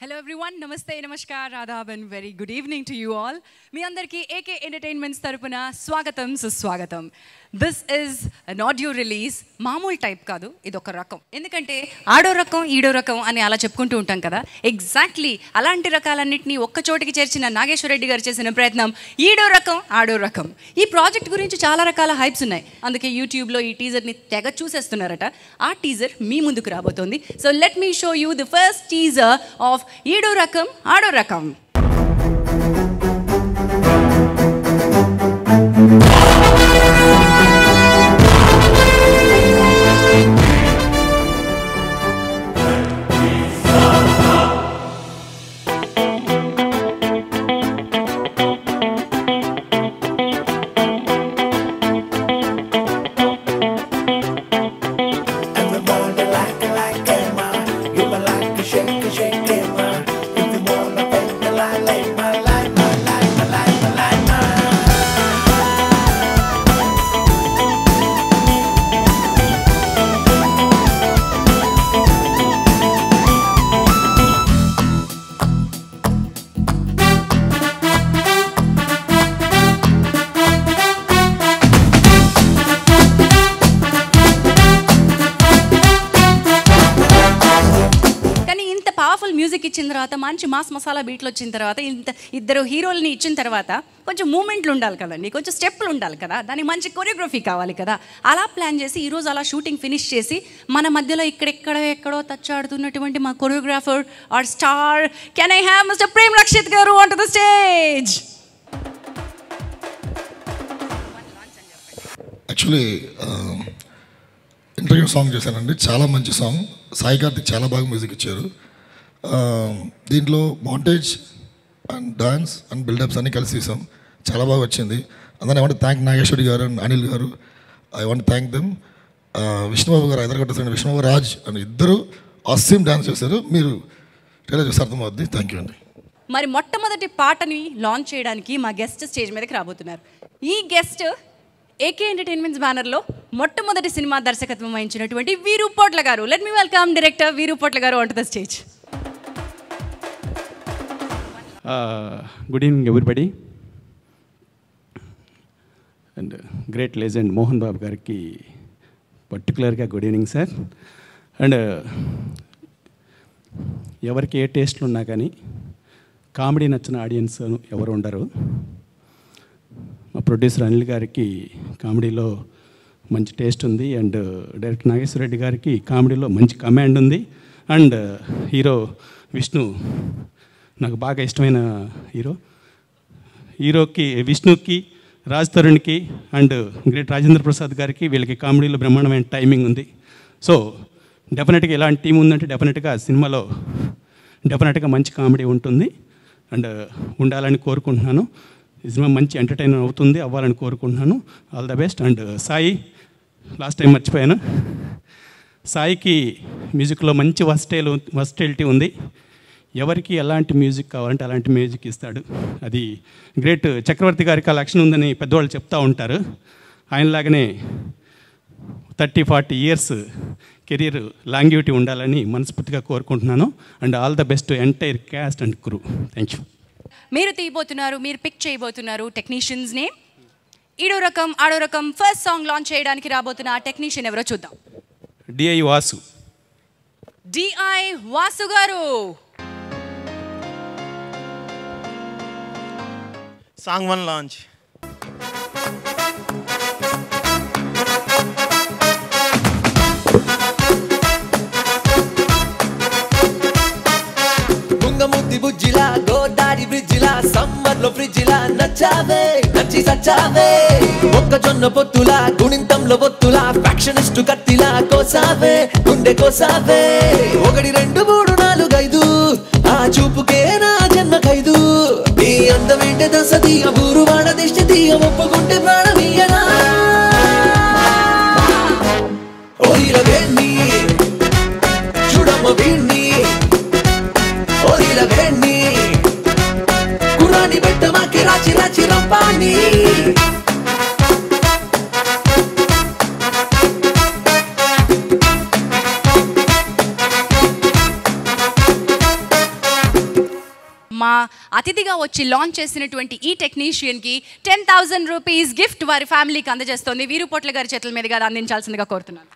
Hello everyone, Namaste, Namaskar, Adab and very good evening to you all. మీ అందరికీ AK Entertainments తరపున స్వాగతం సుస్వాగతం. This is an audio release. మామూలు type కాదు, ఇది ఒక రకం. ఎందుకంటే ఆడో రకం ఈడో రకం అని అలా చెప్పుకుంటూ ఉంటాం కదా. ఎగ్జాక్ట్లీ అలాంటి రకాలన్నింటినీ ఒక్క చోటికి చేర్చిన నాగేశ్వరరెడ్డి గారు చేసిన ప్రయత్నం ఈడో రకం ఆడో రకం. ఈ ప్రాజెక్ట్ గురించి చాలా రకాల హైప్స్ ఉన్నాయి. అందుకే యూట్యూబ్లో ఈ టీజర్ని తెగ చూసేస్తున్నారట. ఆ టీజర్ మీ ముందుకు రాబోతోంది. So let me show you the first teaser of Eedo Rakam Aado రకం. మ్యూజిక్ ఇచ్చిన తర్వాత మంచి మాస్ మసాలా బీట్లు వచ్చిన తర్వాత ఇద్దరు హీరోల్ని ఇచ్చిన తర్వాత కొంచెం మూమెంట్లు ఉండాలి కదండి, కొంచెం స్టెప్పులు ఉండాలి కదా, దానికి మంచి కొరియోగ్రఫీ కావాలి కదా. అలా ప్లాన్ చేసి ఈరోజు అలా షూటింగ్ ఫినిష్ చేసి మన మధ్యలో ఎక్కడో తచ్చాడుతున్నటువంటి మా choreographer our star, can I have mister Prem Rakshit garu on to the stage. Actually interview song చేశానండి, చాలా మంచి సాంగ్. సాయి కార్తిక్ చాలా బాగా మ్యూజిక్ ఇచ్చారు. దీంట్లో montage and dance and build-ups అన్నీ కలిసి తీసాం, చాలా బాగా వచ్చింది. అందుకని ఐ వాంట్ థ్యాంక్ నాగేశ్వరి గారు అండ్ అనిల్ గారు. I want thank them. Vishnubabu గారు హైదరాబాద్ విష్ణుబాబు రాజ్ అని ఇద్దరు అస్సీమ్ డాన్స్ చేశారు. మీరు ట్రైలర్ చూస్తే అర్థమవుద్ది. థ్యాంక్ యూ అండి. మరి మొట్టమొదటి పాటని లాంచ్ చేయడానికి మా గెస్ట్ స్టేజ్ మీదకి రాబోతున్నారు. ఈ గెస్ట్ AK ఎంటర్టైన్మెంట్స్ బ్యానర్లో మొట్టమొదటి సినిమా దర్శకత్వం వహించినటువంటి వీరు పోట్ల గారు. Let me welcome director Veeru Potla garu on to the stage. Good evening everybody. And great legend Mohan Babu గారికి పర్టికులర్గా గుడ్ ఈవినింగ్ సార్. అండ్ ఎవరికి ఏ టేస్ట్లు ఉన్నా కానీ కామెడీ నచ్చిన ఆడియన్స్ ఎవరు ఉండరు. మా ప్రొడ్యూసర్ అనిల్ గారికి కామెడీలో మంచి టేస్ట్ ఉంది, అండ్ డైరెక్టర్ నాగేశ్వరరెడ్డి గారికి కామెడీలో మంచి కమాండ్ ఉంది, అండ్ హీరో విష్ణు నాకు బాగా ఇష్టమైన హీరోకి విష్ణుకి, రాజ్ తరుణ్కి అండ్ గ్రేట్ రాజేంద్ర ప్రసాద్ గారికి వీళ్ళకి కామెడీలో బ్రహ్మాండమైన టైమింగ్ ఉంది. సో డెఫినెట్గా ఇలాంటి టీం ఉందంటే డెఫినెట్గా సినిమాలో డెఫినెట్గా మంచి కామెడీ ఉంటుంది అండ్ ఉండాలని కోరుకుంటున్నాను. ఈ సినిమా మంచి ఎంటర్టైనర్ అవుతుంది, అవ్వాలని కోరుకుంటున్నాను. All the best. And Sai, last time మర్చిపోయాను, సాయికి మ్యూజిక్లో మంచి వర్స్టైలిటీ ఉంది. ఎవరికి ఎలాంటి మ్యూజిక్ కావాలంటే అలాంటి మ్యూజిక్ ఇస్తాడు. అది గ్రేట్ చక్రవర్తి గారికి ఆ లక్షణం ఉందని పెద్దవాళ్ళు చెప్తూ ఉంటారు. ఆయనలాగానే 30-40 years కెరీర్ లాంగ్యూటీ ఉండాలని మనస్ఫూర్తిగా కోరుకుంటున్నాను. And all the best entire caste and crew. Thank you. మీరు తీయబోతున్నారు, మీరు పిక్ చేయబోతున్నారు టెక్నీషియన్స్ నేమ్. ఈడో రకం ఆడో రకం ఫస్ట్ సాంగ్ లాంచ్ చేయడానికి రాబోతున్న ఆ టెక్నీషియన్ ఎవరో చూద్దాం. DI Vasu. DI Vasu garu. Song 1 launch. బుంగముద్ది బుజ్జిలా గోదారి బ్రిడ్జిలా సమ్మర్లో ఫ్రిడ్జిలా నచ్చావే నచ్చి సచ్చావే. మొక్కజొన్న పొత్తులా గుణింతంలో ఒత్తులా ఫ్యాక్షనిస్టు కత్తిలా కోసావే గుండె కోసావే. 1 2 3 4 5 ఆ చూపుకే నా జన్మ ఖైదు. నీ అందమేంటే దశతీయ ఊరువాడ దిష్టితీయ ఒప్పుకుంటే ప్రాణమీయనా. ఓరిల వేణ్ణి చూడమ్మ వీణ్ణి, ఓరిల వేణ్ణి కుర్రాని పెట్ట మాకి రాచి రాచి రంపాని. మా అతిథిగా వచ్చి లాంచ్ చేసినటువంటి ఈ టెక్నీషియన్కి 10,000 రూపీస్ గిఫ్ట్ వారి ఫ్యామిలీకి అందజేస్తోంది. వీరుపోట్ల గారి చేతుల మీదుగా అందించాల్సిందిగా కోరుతున్నాను.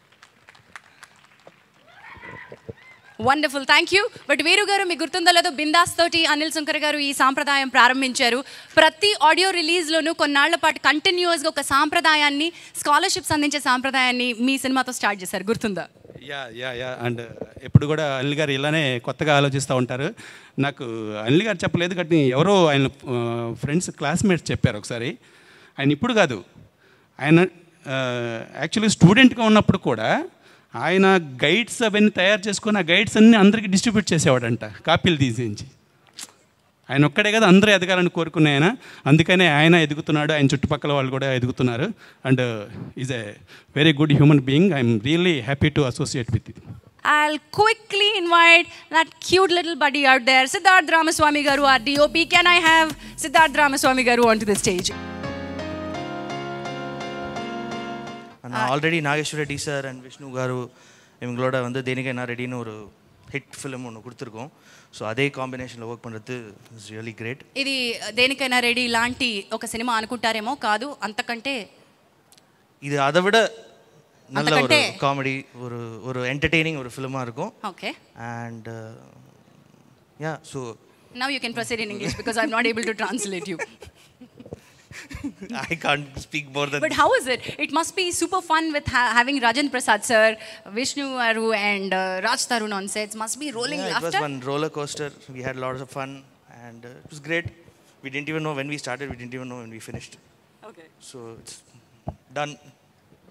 Wonderful, thank you. బట్ వీరు గారు మీకు గుర్తుందో లేదో బిందాస్ తోటి అనిల్ సుంకర్ గారు ఈ సాంప్రదాయం ప్రారంభించారు. ప్రతి ఆడియో రిలీజ్లోనూ కొన్నాళ్ల పాటు కంటిన్యూస్గా ఒక సాంప్రదాయాన్ని, స్కాలర్షిప్స్ అందించే సాంప్రదాయాన్ని మీ సినిమాతో స్టార్ట్ చేశారు, గుర్తుందా? యా అండ్ ఎప్పుడు కూడా అనిల్ గారు ఇలానే కొత్తగా ఆలోచిస్తూ ఉంటారు. నాకు అనిల్ గారు చెప్పలేదు కానీ ఎవరో ఆయన ఫ్రెండ్స్ క్లాస్మేట్స్ చెప్పారు ఒకసారి. ఆయన ఇప్పుడు కాదు, ఆయన యాక్చువల్లీ స్టూడెంట్గా ఉన్నప్పుడు కూడా ఆయన గైడ్స్ అవన్నీ తయారు చేసుకొని ఆ గైడ్స్ అన్నీ అందరికీ డిస్ట్రిబ్యూట్ చేసేవాడంట, కాపీలు తీసేయించి. ఆయన ఒక్కడే కదా అందరూ ఎదగాలని కోరుకునే ఆయన, అందుకనే ఆయన ఎదుగుతున్నాడు, ఆయన చుట్టుపక్కల వాళ్ళు కూడా ఎదుగుతున్నారు. And is a very good human being. I'm really happy to associate with it. I'll quickly invite that cute little buddy out there, Siddharth Ramaswamy garu, our DOP. Can I have Siddharth Ramaswamy garu onto the stage? Already Nageswara Reddy sir and Vishnu car இவங்களோட வந்து தேனிகைனா ரெடின்னு ஒரு hit film ஒன்று கொடுத்துருக்கோம். So அதே కాంబినేషన్లో work பண்ணுறது is really great. ఇది దేనికైనా రెడీ లాంటి ఒక సినిమా అనుకుంటారేమో, కాదు అంతకంటే ఇది அதை விட நல்ல ஒரு காமெடி, ஒரு ఎంటర్టైనింగ్ ஒரு ஃபிலிமாக இருக்கும். Okay. And yeah so now you can proceed in English because I'm not able to translate you. I can't speak more than But how is it? It must be super fun with having Rajendra Prasad sir, Vishnu Garu and Raj Tarun on sets. Must be rolling laughter. It was one roller coaster. We had lots of fun and it was great. We didn't even know when we started. We didn't even know when we finished. Okay. So it's done.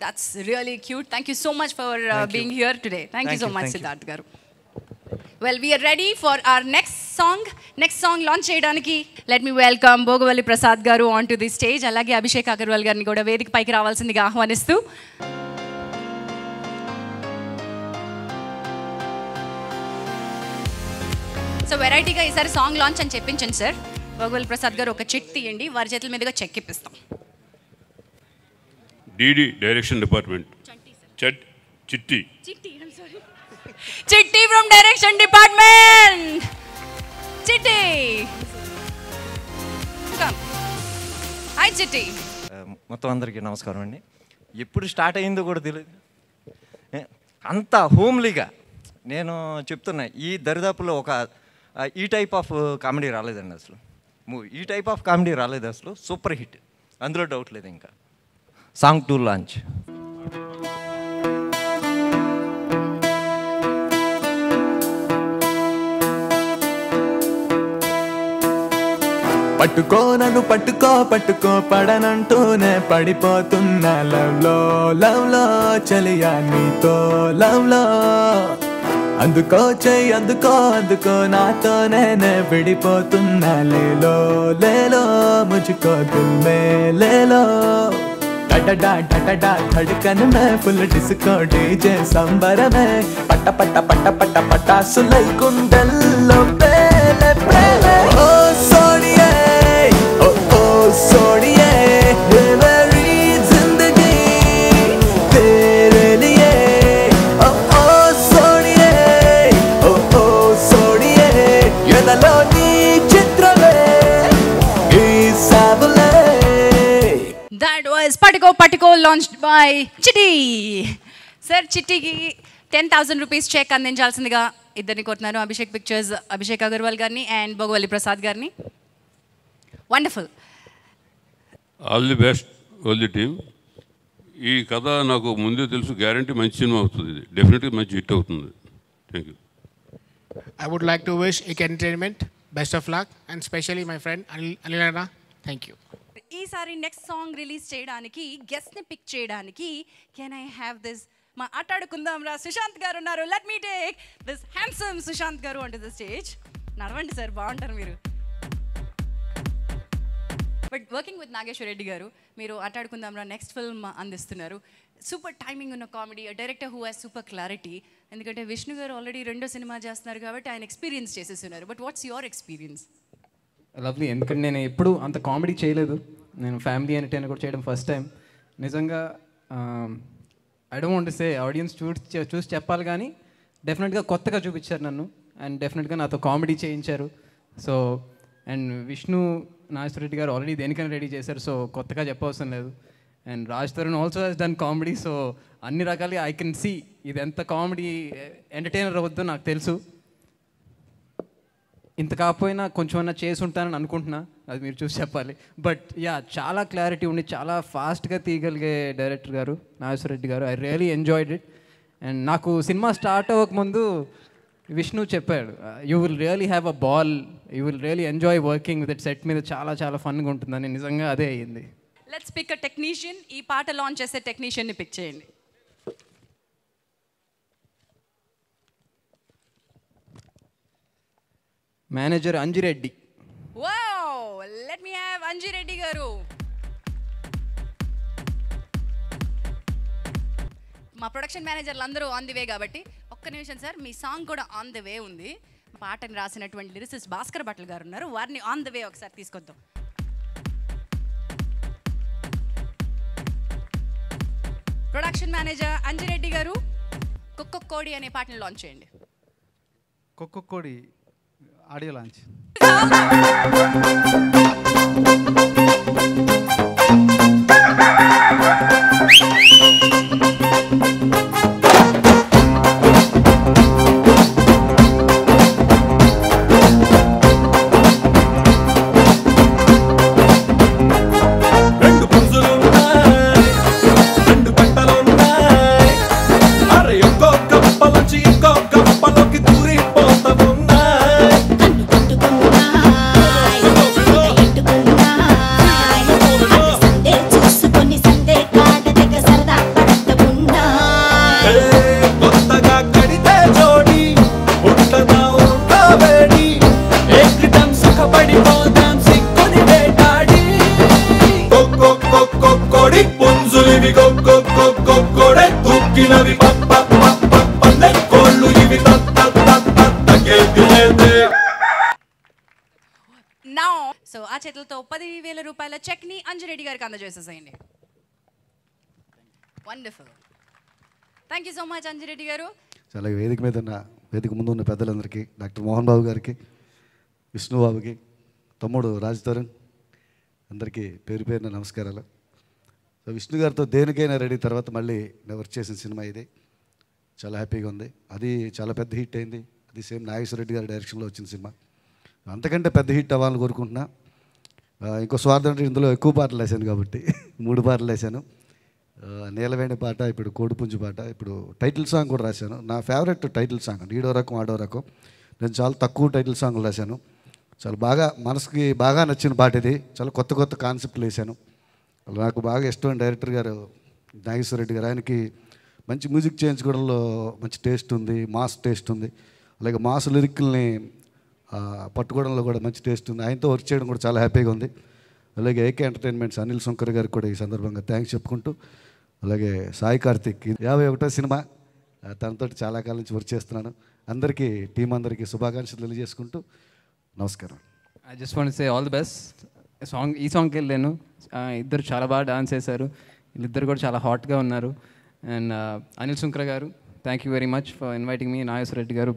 That's really cute. Thank you so much for being here today. Thank you so much, Siddharth Garu. Well, we are ready for our next song. Next song launch cheyadaniki let me welcome Bogavalli Prasad garu onto the stage. Alage Abhishek Agarwal garni kuda vediki paiki ravalsindiga ahwanistu. So variety ga isari song launch ani cheppinchandi sir. Bogavalli Prasad garu oka check tiyandi, vari chetuల మీదుగా check ఇప్పిస్తాం. DD Direction Department. Chitti. I'm sorry. Chitti from Direction Department. Chitti. Come. Hi Chitti. మొత్తం అందరికీ నమస్కారం అండి. ఎప్పుడు start అయిందో కూడా తెలియదు, అంత హోమ్లీగా. నేను చెప్తున్నా, ఈ దరిదాపులో ఒక ఈ టైప్ ఆఫ్ కామెడీ రాలేదండి అసలు. ఈ టైప్ ఆఫ్ కామెడీ రాలేదు అసలు. సూపర్ హిట్, అందులో డౌట్ లేదు. ఇంకా సాంగ్ 2 లాంచ్. పట్టుకో నన్ను పట్టుకో పట్టుకో పడనంటూనే పడిపోతున్నా లవ్ లో చలియా నీతో లవ్ లో. అందుకో చెయ్యి అందుకో అందుకో నాతో నేనే విడిపోతున్నా లేలో లేలో ముझको दिल में ले लो. डडडा डडडा धड़कन में फुल डिस्को डीजे संबर में पट पट पट पट पटासुलै गुंडल्लो पेले प्रेमे. ओ सोनिए ओ सोनिए ये मेरी जिंदगी तेरे लिए. ओ सोनिए ओ सोनिए ये नलोनी चित्रमे ఈ సాబులే. That was Patiko Patiko launched by Chitti. Sir, Chittiకి 10,000 rupees check అందించాల్సిందిగా ఇద్దరిని కోరుతున్నాను. అభిషేక్ పిక్చర్స్ అభిషేక్ అగర్వాల్ గారిని అండ్ భోగవల్లి ప్రసాద్ గారిని. Wonderful. All the best all the team. ఈ కథ నాకు ముందే తెలుసు, గ్యారంటీ మంచి సినిమా అవుతుంది, ఇది డెఫినెట్గా మంచి హిట్ అవుతుంది. Thank you. I would like to wish Ik Entertainment best of luck and especially my friend Anilana. Thank you. ఈసారి నెక్స్ట్ సాంగ్ రిలీజ్ చేయడానికి, గెస్ట్ని పిక్ చేయడానికి కెన్ ఐ హ్యావ్ దిస్ మా ఆటాడుకుందాం రా సుశాంత్ గారు ఉన్నారు. Let me take this handsome Sushanth garu on to the stage. నడవండి sir, బాగుంటారు మీరు. But working with Nageswara Reddy garu, మీరు ఆటాడుకుందాం రా నెక్స్ట్ ఫిల్మ్ అందిస్తున్నారు. సూపర్ టైమింగ్ ఉన్న comedy, director who has super clarity. ఎందుకంటే విష్ణు గారు ఆల్రెడీ 2వ సినిమా చేస్తున్నారు కాబట్టి ఆయన ఎక్స్పీరియన్స్ చేసేస్తున్నారు. But what's your experience? Lovely. ఎందుకంటే నేను ఎప్పుడు అంత కామెడీ చేయలేదు. నేను ఫ్యామిలీ ఎంటర్టైనర్ కూడా చేయడం ఫస్ట్ టైం. నిజంగా I don't want to say, audience చూసి చెప్పాలి కానీ డెఫినెట్గా కొత్తగా చూపించారు నన్ను అండ్ డెఫినెట్గా నాతో కామెడీ చేయించారు. So and Vishnu Nageswara Reddy garu already Denikaina Ready చేశారు, సో కొత్తగా చెప్పవసరం లేదు. And Raj Tarun also he's done comedy, so అన్ని రకాలుగా ఐ కెన్ సీ ఇది ఎంత కామెడీ ఎంటర్టైనర్ అవుద్దో నాకు తెలుసు. ఇంత కాకపోయినా కొంచెం అన్నా చేసి ఉంటానని అనుకుంటున్నా, అది మీరు చూసి చెప్పాలి. బట్ యా, చాలా క్లారిటీ ఉండి చాలా ఫాస్ట్గా తీయగలిగే డైరెక్టర్ గారు Nageswara Reddy garu. I really enjoyed it. And నాకు సినిమా స్టార్ట్ అవ్వకముందు విష్ణు చెప్పాడు, you will really have a ball, you will really enjoy working with set మీద చాలా చాలా ఫన్గా ఉంటుందని. నిజంగా అదే అయ్యింది. Let's pick a technician. ఈ పాట లాంచ్ చేసే టెక్నీషియన్ని పిక్ చేయండి. Manager Anji Reddy. Wow, let me have Anji Reddy garu. మా ప్రొడక్షన్ మేనేజర్లు అందరూ ఆన్ ది వే కాబట్టి ఒక్క నిమిషం సార్, మీ సాంగ్ కూడా ఆన్ ది వే ఉంది. పాటను రాసినటువంటి లిరిసిస్ట్ భాస్కర్ భట్ల గారు ఉన్నారు, వారిని ఆన్ ది వే ఒకసారి తీసుకొద్దాం. ప్రొడక్షన్ మేనేజర్ అంజిరెడ్డి గారు, కుక్కోడి అనే పాటను లాంచ్ చేయండి. కుక్కోడి ఆడియో లాంచ్. సో ఆ చేతులతో 10,000 రూపాయల చెక్ ని అంజిరెడ్డి గారికి అందజేసేసేయండి. Wonderful, thank you so much Anjireddy garu. చాలా వేదిక మీద ఉన్న వేదిక ముందు ఉన్న పెద్దలందరికీ, డాక్టర్ మోహన్ బాబు గారికి, విష్ణు బాబుకి, తమ్ముడు రాజ్ తరుణ్ అందరికీ పేరు పేరున నమస్కారాలు. సో విష్ణు గారితో దేనికైనా రెడీ తర్వాత మళ్ళీ వర్క్ చేసిన సినిమా ఇది. చాలా హ్యాపీగా ఉంది. అది చాలా పెద్ద హిట్ అయింది. అది సేమ్ నాగేశ్వర రెడ్డి గారి డైరెక్షన్లో వచ్చిన సినిమా. అంతకంటే పెద్ద హిట్ అవ్వాలని కోరుకుంటున్నా. ఇంకో స్వార్థం అంటే ఇందులో ఎక్కువ పాటలు వేసాను కాబట్టి 3 పాటలు వేసాను. నీలవేణి పాట, ఇప్పుడు కోడిపుంజు పాట, ఇప్పుడు టైటిల్ సాంగ్ కూడా రాశాను. నా ఫేవరెట్ టైటిల్ సాంగ్ అంటే ఈడో రకం ఆడో రకం. నేను చాలా తక్కువ టైటిల్ సాంగ్లు రాశాను. చాలా బాగా మనసుకి బాగా నచ్చిన పాట ఇది. చాలా కొత్త కొత్త కాన్సెప్ట్లు వేశాను. నాకు బాగా ఇష్టమైన డైరెక్టర్ గారు నాగేశ్వర రెడ్డి గారు. ఆయనకి మంచి మ్యూజిక్ చేయించుకోవడంలో మంచి టేస్ట్ ఉంది, మాస్ టేస్ట్ ఉంది. అలాగే మాస్ లిరిక్ల్ని పట్టుకోవడంలో కూడా మంచి టేస్ట్ ఉంది. ఆయనతో వర్క్ చేయడం కూడా చాలా హ్యాపీగా ఉంది. అలాగే ఏకే ఎంటర్టైన్మెంట్స్ అనిల్ శంకర్ గారికి కూడా ఈ సందర్భంగా థ్యాంక్స్ చెప్పుకుంటూ, అలాగే సాయి కార్తిక్ 51వ సినిమా, తనతో చాలా కాలం నుంచి వర్క్ చేస్తున్నాను. అందరికీ టీం అందరికీ శుభాకాంక్షలు తెలియజేసుకుంటూ నమస్కారం. I just want say all the best. ఈ సాంగ్కి వెళ్ళాను, ఇద్దరు చాలా బాగా డాన్స్ చేశారు. వీళ్ళిద్దరు కూడా చాలా హాట్గా ఉన్నారు. అండ్ అనిల్ శంకర్ గారు, thank you very much for inviting me. Nageswar Reddy garu,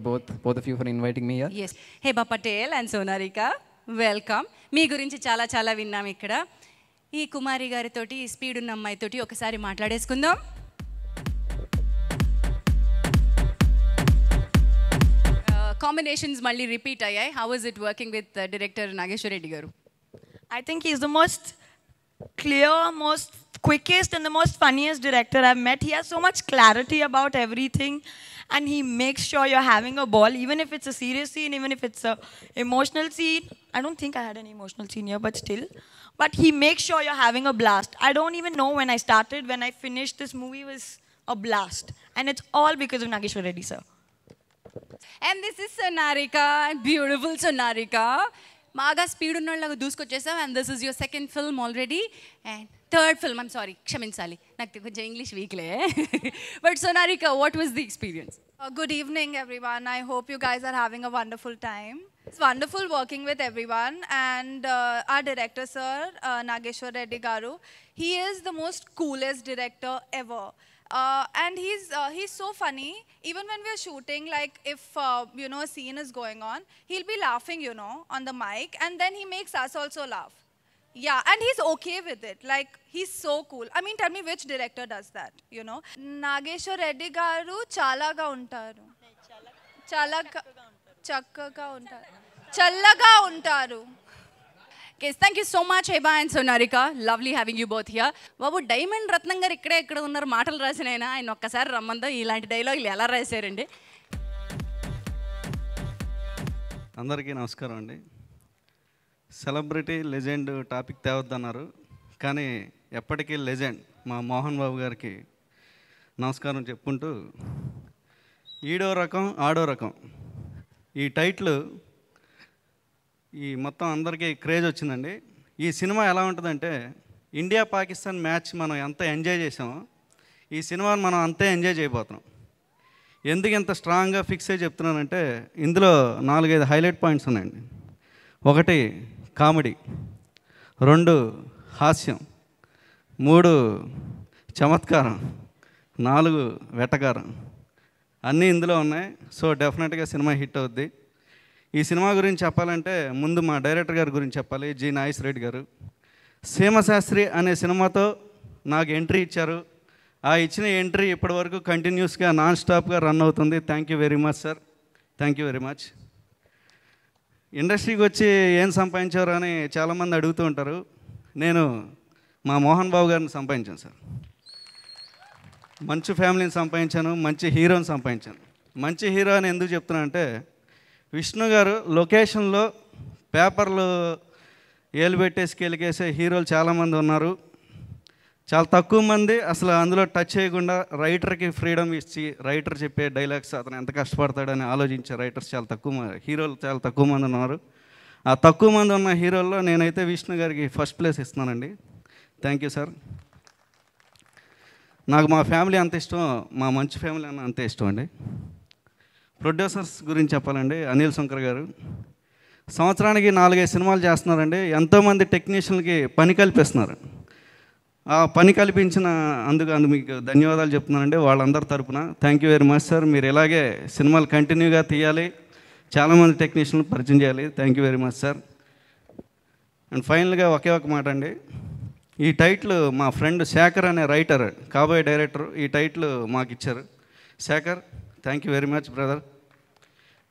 both of you for inviting me here. Yes. Heba Patel and Sonarika, welcome. మీ గురించి చాలా చాలా విన్నాం ఇక్కడ. ఈ కుమారి గారితోటి, ఈ స్పీడ్ ఉన్న అమ్మాయితోటి ఒకసారి మాట్లాడేసుకుందాం. కాంబినేషన్స్ మళ్ళీ రిపీట్ అయ్యాయి. How is it working with director Nageswara Reddy గారు? I think he's the most clear, most quickest and the most funniest director I've met. He has so much clarity about everything and he makes sure you're having a ball, even if it's a serious scene, even if it's a emotional scene. I don't think I had an emotional scene here, but still. But he makes sure you're having a blast. I don't even know when I started, when I finished, this movie was a blast. And it's all because of Nageshwar Reddy, sir. And this is Sonarika, beautiful Sonarika. బాగా speed ఉన్న వాళ్ళగా దూసుకొచ్చేసాం. And this is your second film already and third film. I'm sorry, క్షమించాలి, నాకు కొంచెం English వీక్లే. But Sonarika, what was the experience? Good evening, everyone. I hope you guys are having a wonderful time. It's wonderful working with everyone. And our director, sir, Nageshwar Reddy Garu, he is the most coolest director ever. And he's so funny. Even when we're shooting, like if a scene is going on, he'll be laughing, on the mic, and then he makes us also laugh. Yeah, and he's okay with it. Like, he's so cool. I mean, tell me which director does that, Nageshwar Reddy garu chalaga untaru. Chakkaga untaru. Challaga untaru. Okay, thank you so much, Heba and Sonarika. Lovely having you both here. Babu, Diamond Ratnam garu ikkade unnaru maatalu rasinaina ayana okkasari rammanda ilanti dialogue ela rasarandi. అందరికీ నమస్కారం అండి. Celebrity legend topic తేవద్దన్నారు, కానీ ఎప్పటికీ legend మా మోహన్ బాబు గారికి నమస్కారం చెప్పుకుంటూ, ఈడో రకం ఆడో రకం ఈ టైటిల్ ఈ మొత్తం అందరికీ క్రేజ్ వచ్చిందండి. ఈ సినిమా ఎలా ఉంటుందంటే, ఇండియా పాకిస్తాన్ మ్యాచ్ మనం ఎంత ఎంజాయ్ చేసామో ఈ సినిమాని మనం అంతే ఎంజాయ్ చేయబోతున్నాం. ఎందుకు ఇంత స్ట్రాంగ్గా ఫిక్స్ అయ్యి చెప్తున్నానంటే, ఇందులో 4-5 హైలైట్ పాయింట్స్ ఉన్నాయండి. 1 కామెడీ, 2 హాస్యం, 3 చమత్కారం, 4 వెటకారం, అన్నీ ఇందులో ఉన్నాయి. సో డెఫినెట్గా సినిమా హిట్ అవుద్ది. ఈ సినిమా గురించి చెప్పాలంటే ముందు మా డైరెక్టర్ గారి గురించి చెప్పాలి, జి నాగేశ్వర రెడ్డి గారు. సీమశాస్త్రి అనే సినిమాతో నాకు ఎంట్రీ ఇచ్చారు. ఆ ఇచ్చిన ఎంట్రీ ఇప్పటి వరకు కంటిన్యూస్గా నాన్ స్టాప్గా రన్ అవుతుంది. Thank you very much sir, thank you very much. ఇండస్ట్రీకి వచ్చి ఏం సంపాదించారు అని చాలామంది అడుగుతూ ఉంటారు. నేను మా మోహన్ బాబు గారిని సంపాదించాను సార్. మంచి ఫ్యామిలీని సంపాదించాను, మంచి హీరోని సంపాదించాను. మంచి హీరో అని ఎందుకు చెప్తున్నా అంటే, విష్ణు గారు లొకేషన్లో పేపర్లు ఏలు పెట్టేసి కెలికేసే హీరోలు చాలామంది ఉన్నారు. చాలా తక్కువ మంది అసలు అందులో టచ్ చేయకుండా రైటర్కి ఫ్రీడమ్ ఇచ్చి రైటర్ చెప్పే డైలాగ్స్ అతను ఎంత కష్టపడతాడని ఆలోచించే రైటర్స్ హీరోలు చాలా తక్కువ మంది ఉన్నారు. ఆ తక్కువ మంది ఉన్న హీరోల్లో నేనైతే విష్ణు గారికి ఫస్ట్ ప్లేస్ ఇస్తున్నానండి. Thank you sir. నాకు మా ఫ్యామిలీ అంత ఇష్టం, మా మంచి ఫ్యామిలీ అన్న అంతే ఇష్టం అండి. ప్రొడ్యూసర్స్ గురించి చెప్పాలండి, అనిల్ శంకర్ గారు సంవత్సరానికి 4-5 సినిమాలు చేస్తున్నారండి. ఎంతోమంది టెక్నీషియన్లకి పని కల్పిస్తున్నారు. ఆ పని కల్పించిన అందుకు మీకు ధన్యవాదాలు చెప్తున్నానండి వాళ్ళందరి తరపున. Thank you very much sir. మీరు ఇలాగే సినిమాలు కంటిన్యూగా తీయాలి, చాలామంది టెక్నీషియన్లు పరిచయం చేయాలి. Thank you very much sir. And ఫైనల్గా ఒకే ఒక మాట అండి, ఈ టైటిల్ మా ఫ్రెండ్ శేఖర్ అనే రైటర్, కాబోయే డైరెక్టర్ ఈ టైటిల్ మాకు ఇచ్చారు. Shekhar, thank you very much brother.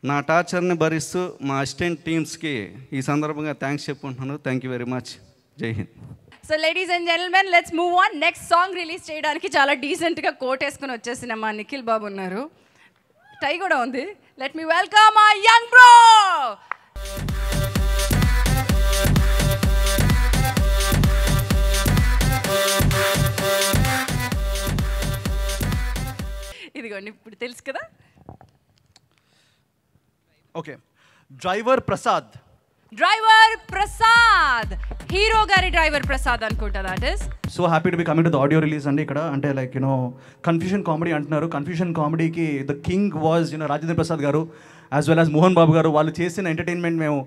నా టార్చర్ని భరిస్తూ మా అసిస్టెంట్ టీమ్స్కి ఈ సందర్భంగా థ్యాంక్స్ చెప్పుకుంటున్నాను. Thank you very much. Jai Hind. So ladies and gentlemen, let's move on. Next song release చేయడానికి చాలా డీసెంట్గా కోట్ వేసుకుని వచ్చేసిన మా నిఖిల్ బాబు ఉన్నారు. టై కూడా ఉంది. Let me welcome my young bro. ఇదిగోండి, ఇప్పుడు తెలుసు కదా. Okay, driver Prasad. Driver Prasad, hero గారి డ్రైవర్ ప్రసాద్ అనుకుంటా. That is so happy to be coming to the audio release అండి. ఇక్కడ అంటే లైక్ కన్ఫ్యూషన్ కామెడీ అంటున్నారు. కన్ఫ్యూషన్ కామెడీకి the king was Rajendra Prasad garu as well as Mohan Babu garu. వాళ్ళు చేసిన ఎంటర్టైన్మెంట్ మేము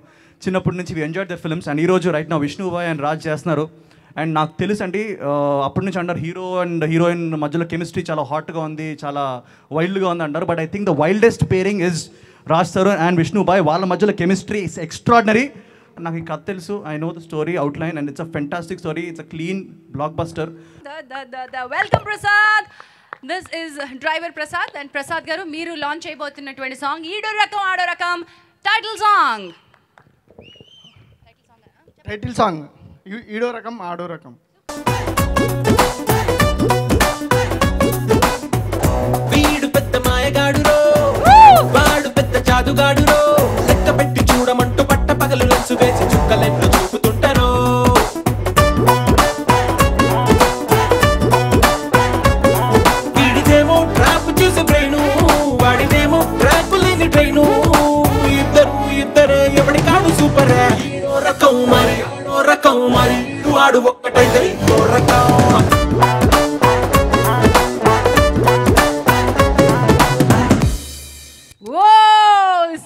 చిన్నప్పటి నుంచి we enjoyed the films. And ఈరోజు రైట్ నా విష్ణు బాయ్ అండ్ రాజ్ చేస్తున్నారు. అండ్ నాకు తెలుసు అండి, అప్పటి నుంచి అంటారు హీరో అండ్ హీరోయిన్ మధ్యలో కెమిస్ట్రీ చాలా హాట్గా ఉంది, చాలా వైల్డ్గా ఉంది అంటారు. But I think the wildest pairing is Raj Tarun and Vishnu boy. వాళ్ళ మధ్యలో కెమిస్ట్రీ ఇస్ ఎక్స్ట్రాడినరీ. నాకు ఈ కథ తెలుసు, I know the story outline and it's a fantastic story. It's a clean blockbuster. Welcome Prasad. This is driver Prasad. And Prasad garu, మీరు launch అయిపోతున్నటువంటి song Eedo Rakam Aado Rakam title song. Title song Eedo Rakam Aado రకం. వీడు పెద్ద మాయగాడురో, వాడు పెద్ద జాదుగాడురో, లెక్క పెట్టి చూడమంటూ పట్ట పగలు లెన్సు వేసి చుక్కలెన్ను చూపుతుంటారో. వీడిదేమో ట్రాప్ చూసి బ్రెయిను, వాడిదేమో ట్రాప్ లేని ట్రైను. ఇద్దరే ఎవడి కాడు సూపర్. ఈడో రకం మరి ఆడో రకం మరి, వాడు ఒక్కటైతే ఇంకో రకం.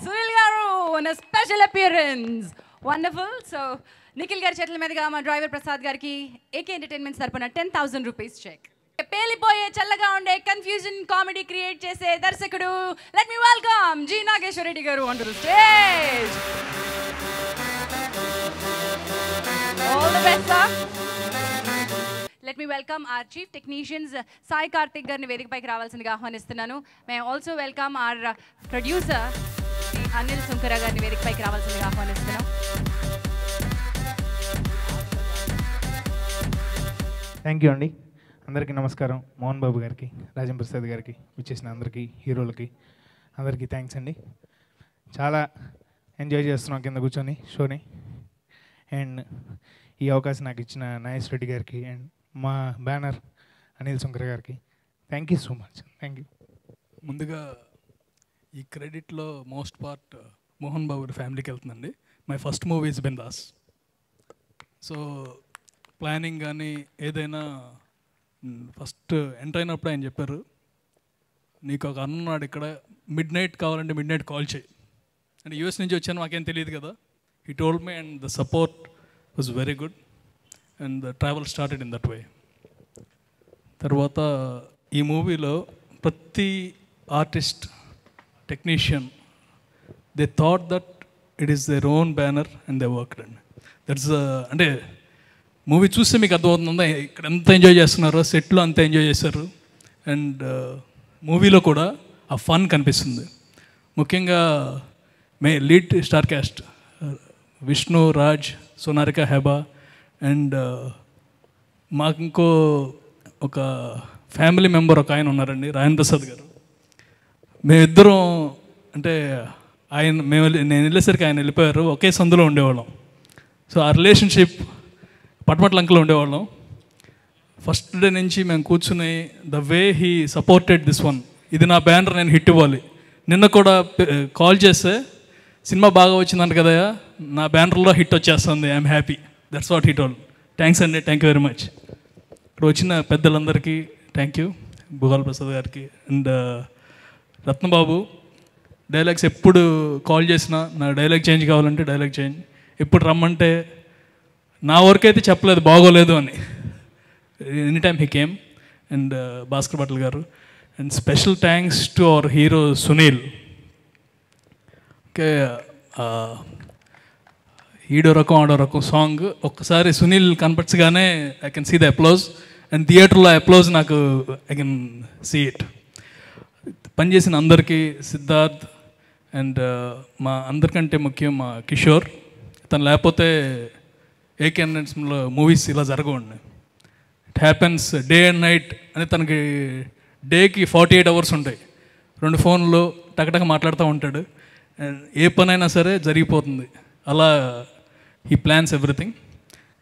సునీల్ గారు on a special appearance. Wonderful. So Nikhil గారి చేతుల మీదుగా మా డ్రైవర్ ప్రసాద్ గారికి ఏకే ఎంటర్టైన్మెంట్స్ తరపున 10,000 రూపీస్ చెక్. పేలిపోయే చల్లగా ఉండే కన్ఫ్యూజన్ కామెడీ క్రియేట్ చేసే దర్శకుడు let me welcome G Nageswara Reddy garu on to the stage. All the best sir. Let me welcome our chief technicians Sai Karthik గారిని వేదికపైకి రావాల్సిందిగా ఆహ్వానిస్తున్నాను. May also welcome our producer Anil Sunkara గారిని వేదికపైకి రావాల్సిందిగా ఆహ్వానిస్తున్నాం. థ్యాంక్ యూ అండి. అందరికీ నమస్కారం. మోహన్ బాబు గారికి, రాజేంద్ర ప్రసాద్ గారికి, విచ్చేసిన అందరికీ, హీరోలకి అందరికీ థ్యాంక్స్ అండి. చాలా ఎంజాయ్ చేస్తున్నాం కింద కూర్చొని షోని. అండ్ ఈ అవకాశం నాకు ఇచ్చిన నాగేశ్వర రెడ్డి గారికి అండ్ మా బ్యానర్ అనిల్ సుంకర్ గారికి thank you so much. Thank you. ముందుగా ఈ క్రెడిట్లో మోస్ట్ పార్ట్ మోహన్ బాబు ఫ్యామిలీకి వెళ్తుందండి. My first movie is Bindaas. So planning కానీ ఏదైనా ఫస్ట్ ఎంటర్ అయినప్పుడు ఆయన చెప్పారు, నీకు ఒక అన్నాడు ఇక్కడ, మిడ్ నైట్ కావాలంటే మిడ్ నైట్ కాల్ చేయి. అంటే యూఎస్ నుంచి వచ్చాను, మాకేం తెలియదు కదా. He told me and the support was very good and the travel started in that way. తర్వాత ఈ మూవీలో ప్రతి artist, technician, they thought that it is their own banner and they worked and that's అంటే movie చూస్తే మీకు అర్థమవుతుందా ఇక్కడ ఎంత ఎంజాయ్ చేస్తున్నారో, సెట్లో అంత ఎంజాయ్ చేశారు. అండ్ మూవీలో కూడా ఆ ఫన్ కనిపిస్తుంది. ముఖ్యంగా lead star cast Vishnu, Raj, Sonarika, Heba and మాకు ఇంకో ఒక ఫ్యామిలీ మెంబర్ ఒక ఆయన ఉన్నారండి, రాజేంద్ర ప్రసాద్ గారు. మేమిద్దరం అంటే నేను వెళ్ళేసరికి ఆయన వెళ్ళిపోయారు, ఒకే సందులో ఉండేవాళ్ళం. సో ఆ రిలేషన్షిప్ పట్మట్లంకలో ఉండేవాళ్ళం. ఫస్ట్ డే నుంచి మేము కూర్చుని the way he supported this one, ఇది నా బ్యానర్, నేను హిట్ ఇవ్వాలి. నిన్న కూడా కాల్ చేస్తే సినిమా బాగా వచ్చిందంట కదా, నా బ్యానర్లో హిట్ వచ్చేస్తుంది, I'm happy, that's what he told. Thanks అండి, థ్యాంక్ యూ వెరీ మచ్. ఇక్కడ వచ్చిన పెద్దలందరికీ థ్యాంక్ యూ, భూగాల ప్రసాద్ గారికి అండ్ రత్నబాబు. డైలాగ్స్ ఎప్పుడు కాల్ చేసినా నా డైలాగ్ చేంజ్ కావాలంటే డైలాగ్ చేంజ్, ఎప్పుడు రమ్మంటే నా వర్క్ అయితే చెప్పలేదు బాగోలేదు అని, any time he came. And Bhaskar Bhatla garu and special thanks to our hero Sunil. Okay, Eedo Rakam Aado Rakam song ఒక్కసారి సునీల్ కనపరచగానే I can see the applause and థియేటర్లో అప్లోజ్ నాకు ఐ కెన్ సీ ఇట్. పనిచేసిన అందరికీ, సిద్ధార్థ్ అండ్ మా అందరికంటే ముఖ్యం మా కిషోర్, తను లేకపోతే ఏకేఎన్ఎస్లో మూవీస్ ఇలా జరగవండి. It happens day and night అని, తనకి డేకి 48 hours ఉంటాయి. 2 ఫోన్లు టకటక మాట్లాడుతూ ఉంటాడు అండ్ ఏ పనైనా సరే జరిగిపోతుంది. అలా he plans everything.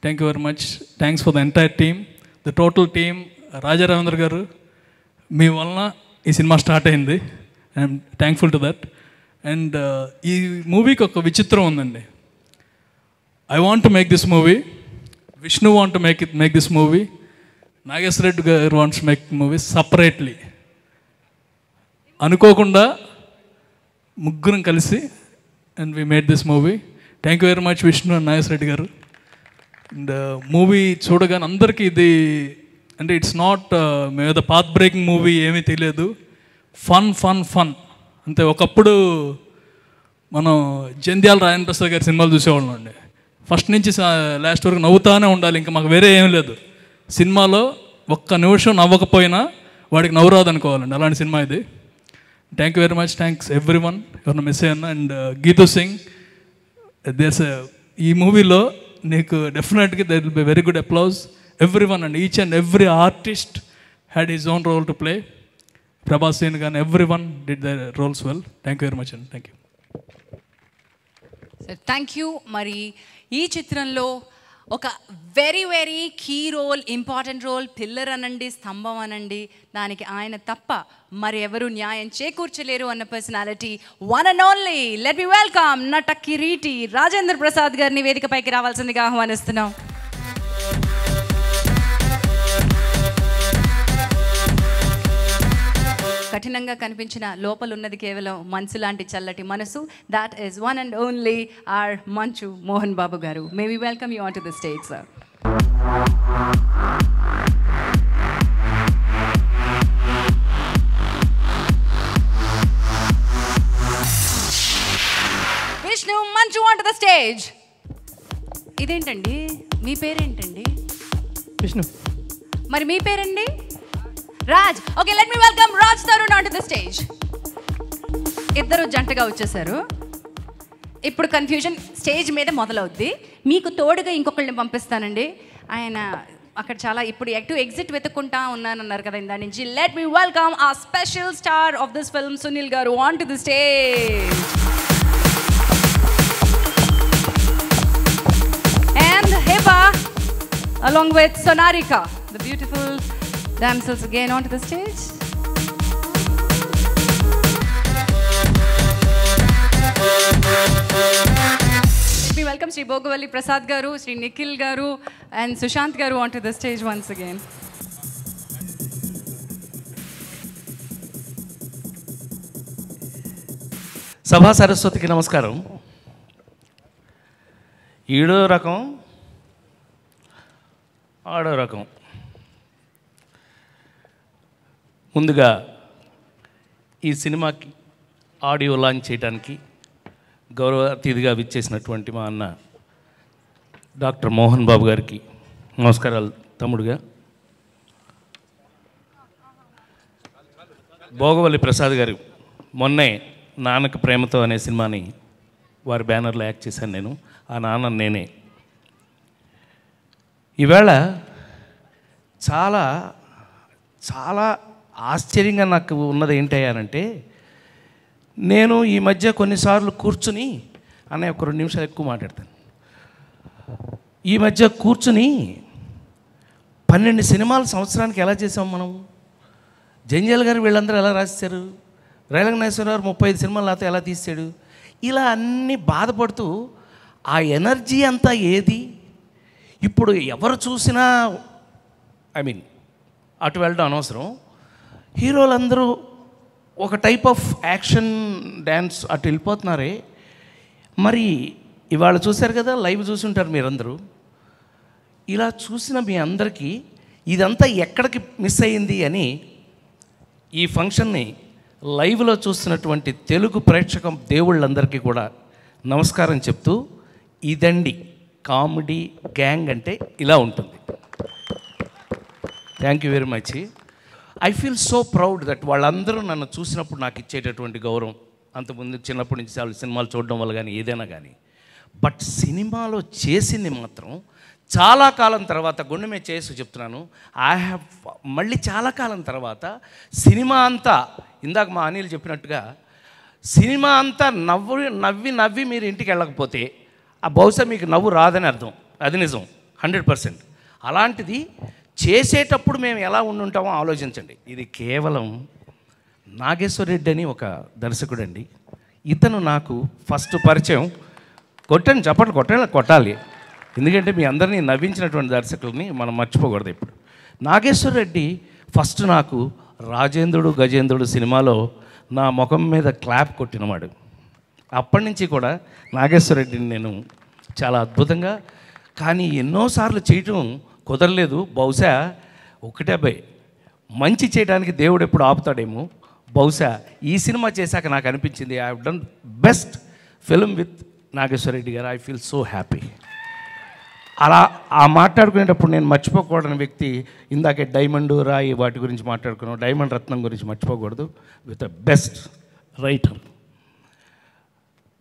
Thank you very much. Thanks for the entire team, the total team. Raja Ravindra garu, మీ వలన ఈ సినిమా స్టార్ట్ అయింది, I'm thankful to that. And ఈ మూవీకి ఒక విచిత్రం ఉందండి. I want to make this movie, Vishnu want to make this movie, Nageswara Reddy garu wants to make movie separately. అనుకోకుండా ముగ్గురం కలిసి and we made this movie. Thank you very much Vishnu and Nageswara Reddy garu. And movie చూడగానే అందరికీ ఇది అంటే it's not మీద path breaking movie ఏమీ తెలియదు, ఫన్ ఫన్ ఫన్ అంతే. ఒకప్పుడు మనం జంధ్యాల రాజేంద్ర ప్రసాద్ గారి సినిమాలు చూసేవాళ్ళం అండి, ఫస్ట్ నుంచి లాస్ట్ వరకు నవ్వుతానే ఉండాలి, ఇంకా మాకు వేరే ఏం లేదు. సినిమాలో ఒక్క నిమిషం నవ్వకపోయినా వాడికి నవ్వు రాదు అనుకోవాలండి, అలాంటి సినిమా ఇది. Thank you very much. Thanks everyone, ఎవరిన మిస్ అయ్యాను. అండ్ గీతూ సింగ్, ఈ మూవీలో నీకు డెఫినెట్గా there will be very good applause everyone and each and every artist had his own role to play. Prabhas Sen కానీ everyone did the roles well. Thank you very much అండి. Thank you. Thank you. మరి ఈ చిత్రంలో ఒక very very key role, important role, pillar అనండి, స్తంభం అనండి, దానికి ఆయన తప్ప మరి ఎవరు న్యాయం చేకూర్చలేరు అన్న personality, one and only let me welcome నట కిరీటి రాజేంద్ర ప్రసాద్ గారిని వేదికపైకి రావాల్సిందిగా ఆహ్వానిస్తున్నాం. కఠినంగా కనిపించిన లోపల ఉన్నది కేవలం మనసు లాంటి చల్లటి మనసు. That is one and only our Manchu Mohan Babu garu. May we welcome you on to the stage sir. Vishnu Manchu on to the stage. ఇదేంటండి మీ పేరేంటండి? విష్ణు. మరి మీ పేరండి? Raj. Okay, let me welcome Raj Tarun on to the stage. ఇద్దరు జంటగా వచ్చేసారు. ఇప్పుడు కన్ఫ్యూజన్ స్టేజ్ మీద మొదలవుద్ది. మీకు తోడుగా ఇంకొకళ్ళని పంపిస్తానండి. ఆయన అక్కడ చాలా ఇప్పుడు యాక్టివ్ ఎగ్జిట్ వెతుక్కుంటా ఉన్నానన్నారు కదా ఇందా నుంచి. Let me welcome a special star of this film Sunil garu on to the stage. And Heba along with Sonarika, the beautiful damsels again onto the stage. Let me welcome Sri Bogavalli Prasad Garu, Sri Nikhil Garu and Sushant Garu onto the stage once again. సభా సరస్వతికి నమస్కారం. ఈడో రకం ఆడో రకం. ముందుగా ఈ సినిమాకి audio launch చేయడానికి గౌరవ అతిథిగా విచ్చేసినటువంటి మా అన్న డాక్టర్ మోహన్ బాబు గారికి నమస్కారాలు తమ్ముడుగా. భోగవల్లి ప్రసాద్ గారు మొన్నే నాన్నకు ప్రేమతో అనే సినిమాని వారి బ్యానర్లో యాక్ట్ చేశాను నేను. ఆ నాన్న నేనే. ఈవేళ చాలా చాలా ఆశ్చర్యంగా నాకు ఉన్నది ఏంటయ్యానంటే, నేను ఈ మధ్య కొన్నిసార్లు కూర్చుని అనే ఒక 2 నిమిషాలు ఎక్కువ మాట్లాడతాను. ఈ మధ్య కూర్చుని 12 సినిమాలు సంవత్సరానికి ఎలా చేసాం మనం? జంజాల్ గారు వీళ్ళందరూ ఎలా రాశారు? రైలంగ నాగేశ్వరరావు 35 సినిమాలు నాతో ఎలా తీసాడు? ఇలా అన్నీ బాధపడుతూ ఆ ఎనర్జీ అంతా ఏది? ఇప్పుడు ఎవరు చూసినా అటు వెళ్ళడం అనవసరం. హీరోలందరూ ఒక టైప్ ఆఫ్ యాక్షన్ డ్యాన్స్ అటు వెళ్ళిపోతున్నారే. మరి ఇవాళ చూశారు కదా, లైవ్ చూసి ఉంటారు మీరందరూ. ఇలా చూసిన మీ అందరికీ ఇదంతా ఎక్కడికి మిస్ అయ్యింది అని ఈ ఫంక్షన్ని లైవ్లో చూస్తున్నటువంటి తెలుగు ప్రేక్షక దేవుళ్ళందరికీ కూడా నమస్కారం చెప్తూ, ఇదండి కామెడీ గ్యాంగ్ అంటే ఇలా ఉంటుంది. Thank you very much. I feel so proud that వాళ్ళందరూ నన్ను చూసినప్పుడు నాకు ఇచ్చేటటువంటి గౌరవం. అంతకుముందు చిన్నప్పటి నుంచి చాలా సినిమాలు చూడడం వల్ల కానీ ఏదైనా కానీ, బట్ సినిమాలో చేసింది మాత్రం చాలా కాలం తర్వాత గుండె మీద చేసి చెప్తున్నాను. మళ్ళీ చాలా కాలం తర్వాత సినిమా అంతా, ఇందాక మా అనిల్ చెప్పినట్టుగా, సినిమా అంతా నవ్వి మీరు ఇంటికి వెళ్ళకపోతే ఆ బహుశా మీకు నవ్వు రాదని అర్థం. అది నిజం 100%. అలాంటిది చేసేటప్పుడు మేము ఎలా ఉండుంటామో ఆలోచించండి. ఇది కేవలం నాగేశ్వర రెడ్డి అని ఒక దర్శకుడు అండి. ఇతను నాకు ఫస్ట్ పరిచయం. కొట్టండి, చప్పట్లు కొట్టాలి. ఎందుకంటే మీ అందరినీ నవ్వించినటువంటి దర్శకుల్ని మనం మర్చిపోకూడదు ఇప్పుడు. నాగేశ్వర రెడ్డి ఫస్ట్ నాకు రాజేంద్రుడు గజేంద్రుడు సినిమాలో నా ముఖం మీద క్లాప్ కొట్టినవాడు. అప్పటి నుంచి కూడా నాగేశ్వర రెడ్డిని నేను చాలా అద్భుతంగా, కానీ ఎన్నోసార్లు చేయటం కుదరలేదు. బహుశా ఒకటే మంచి చేయడానికి దేవుడు ఎప్పుడు ఆపుతాడేమో. బహుశా ఈ సినిమా చేశాక నాకు అనిపించింది I have done best film with Nageswara Reddy garu. I feel so happy. అలా మాట్లాడుకునేటప్పుడు నేను మర్చిపోకూడని వ్యక్తి, ఇందాకే డైమండ్ రాయి వాటి గురించి మాట్లాడుకున్నాం, డైమండ్ రత్నం గురించి మర్చిపోకూడదు. With the best writer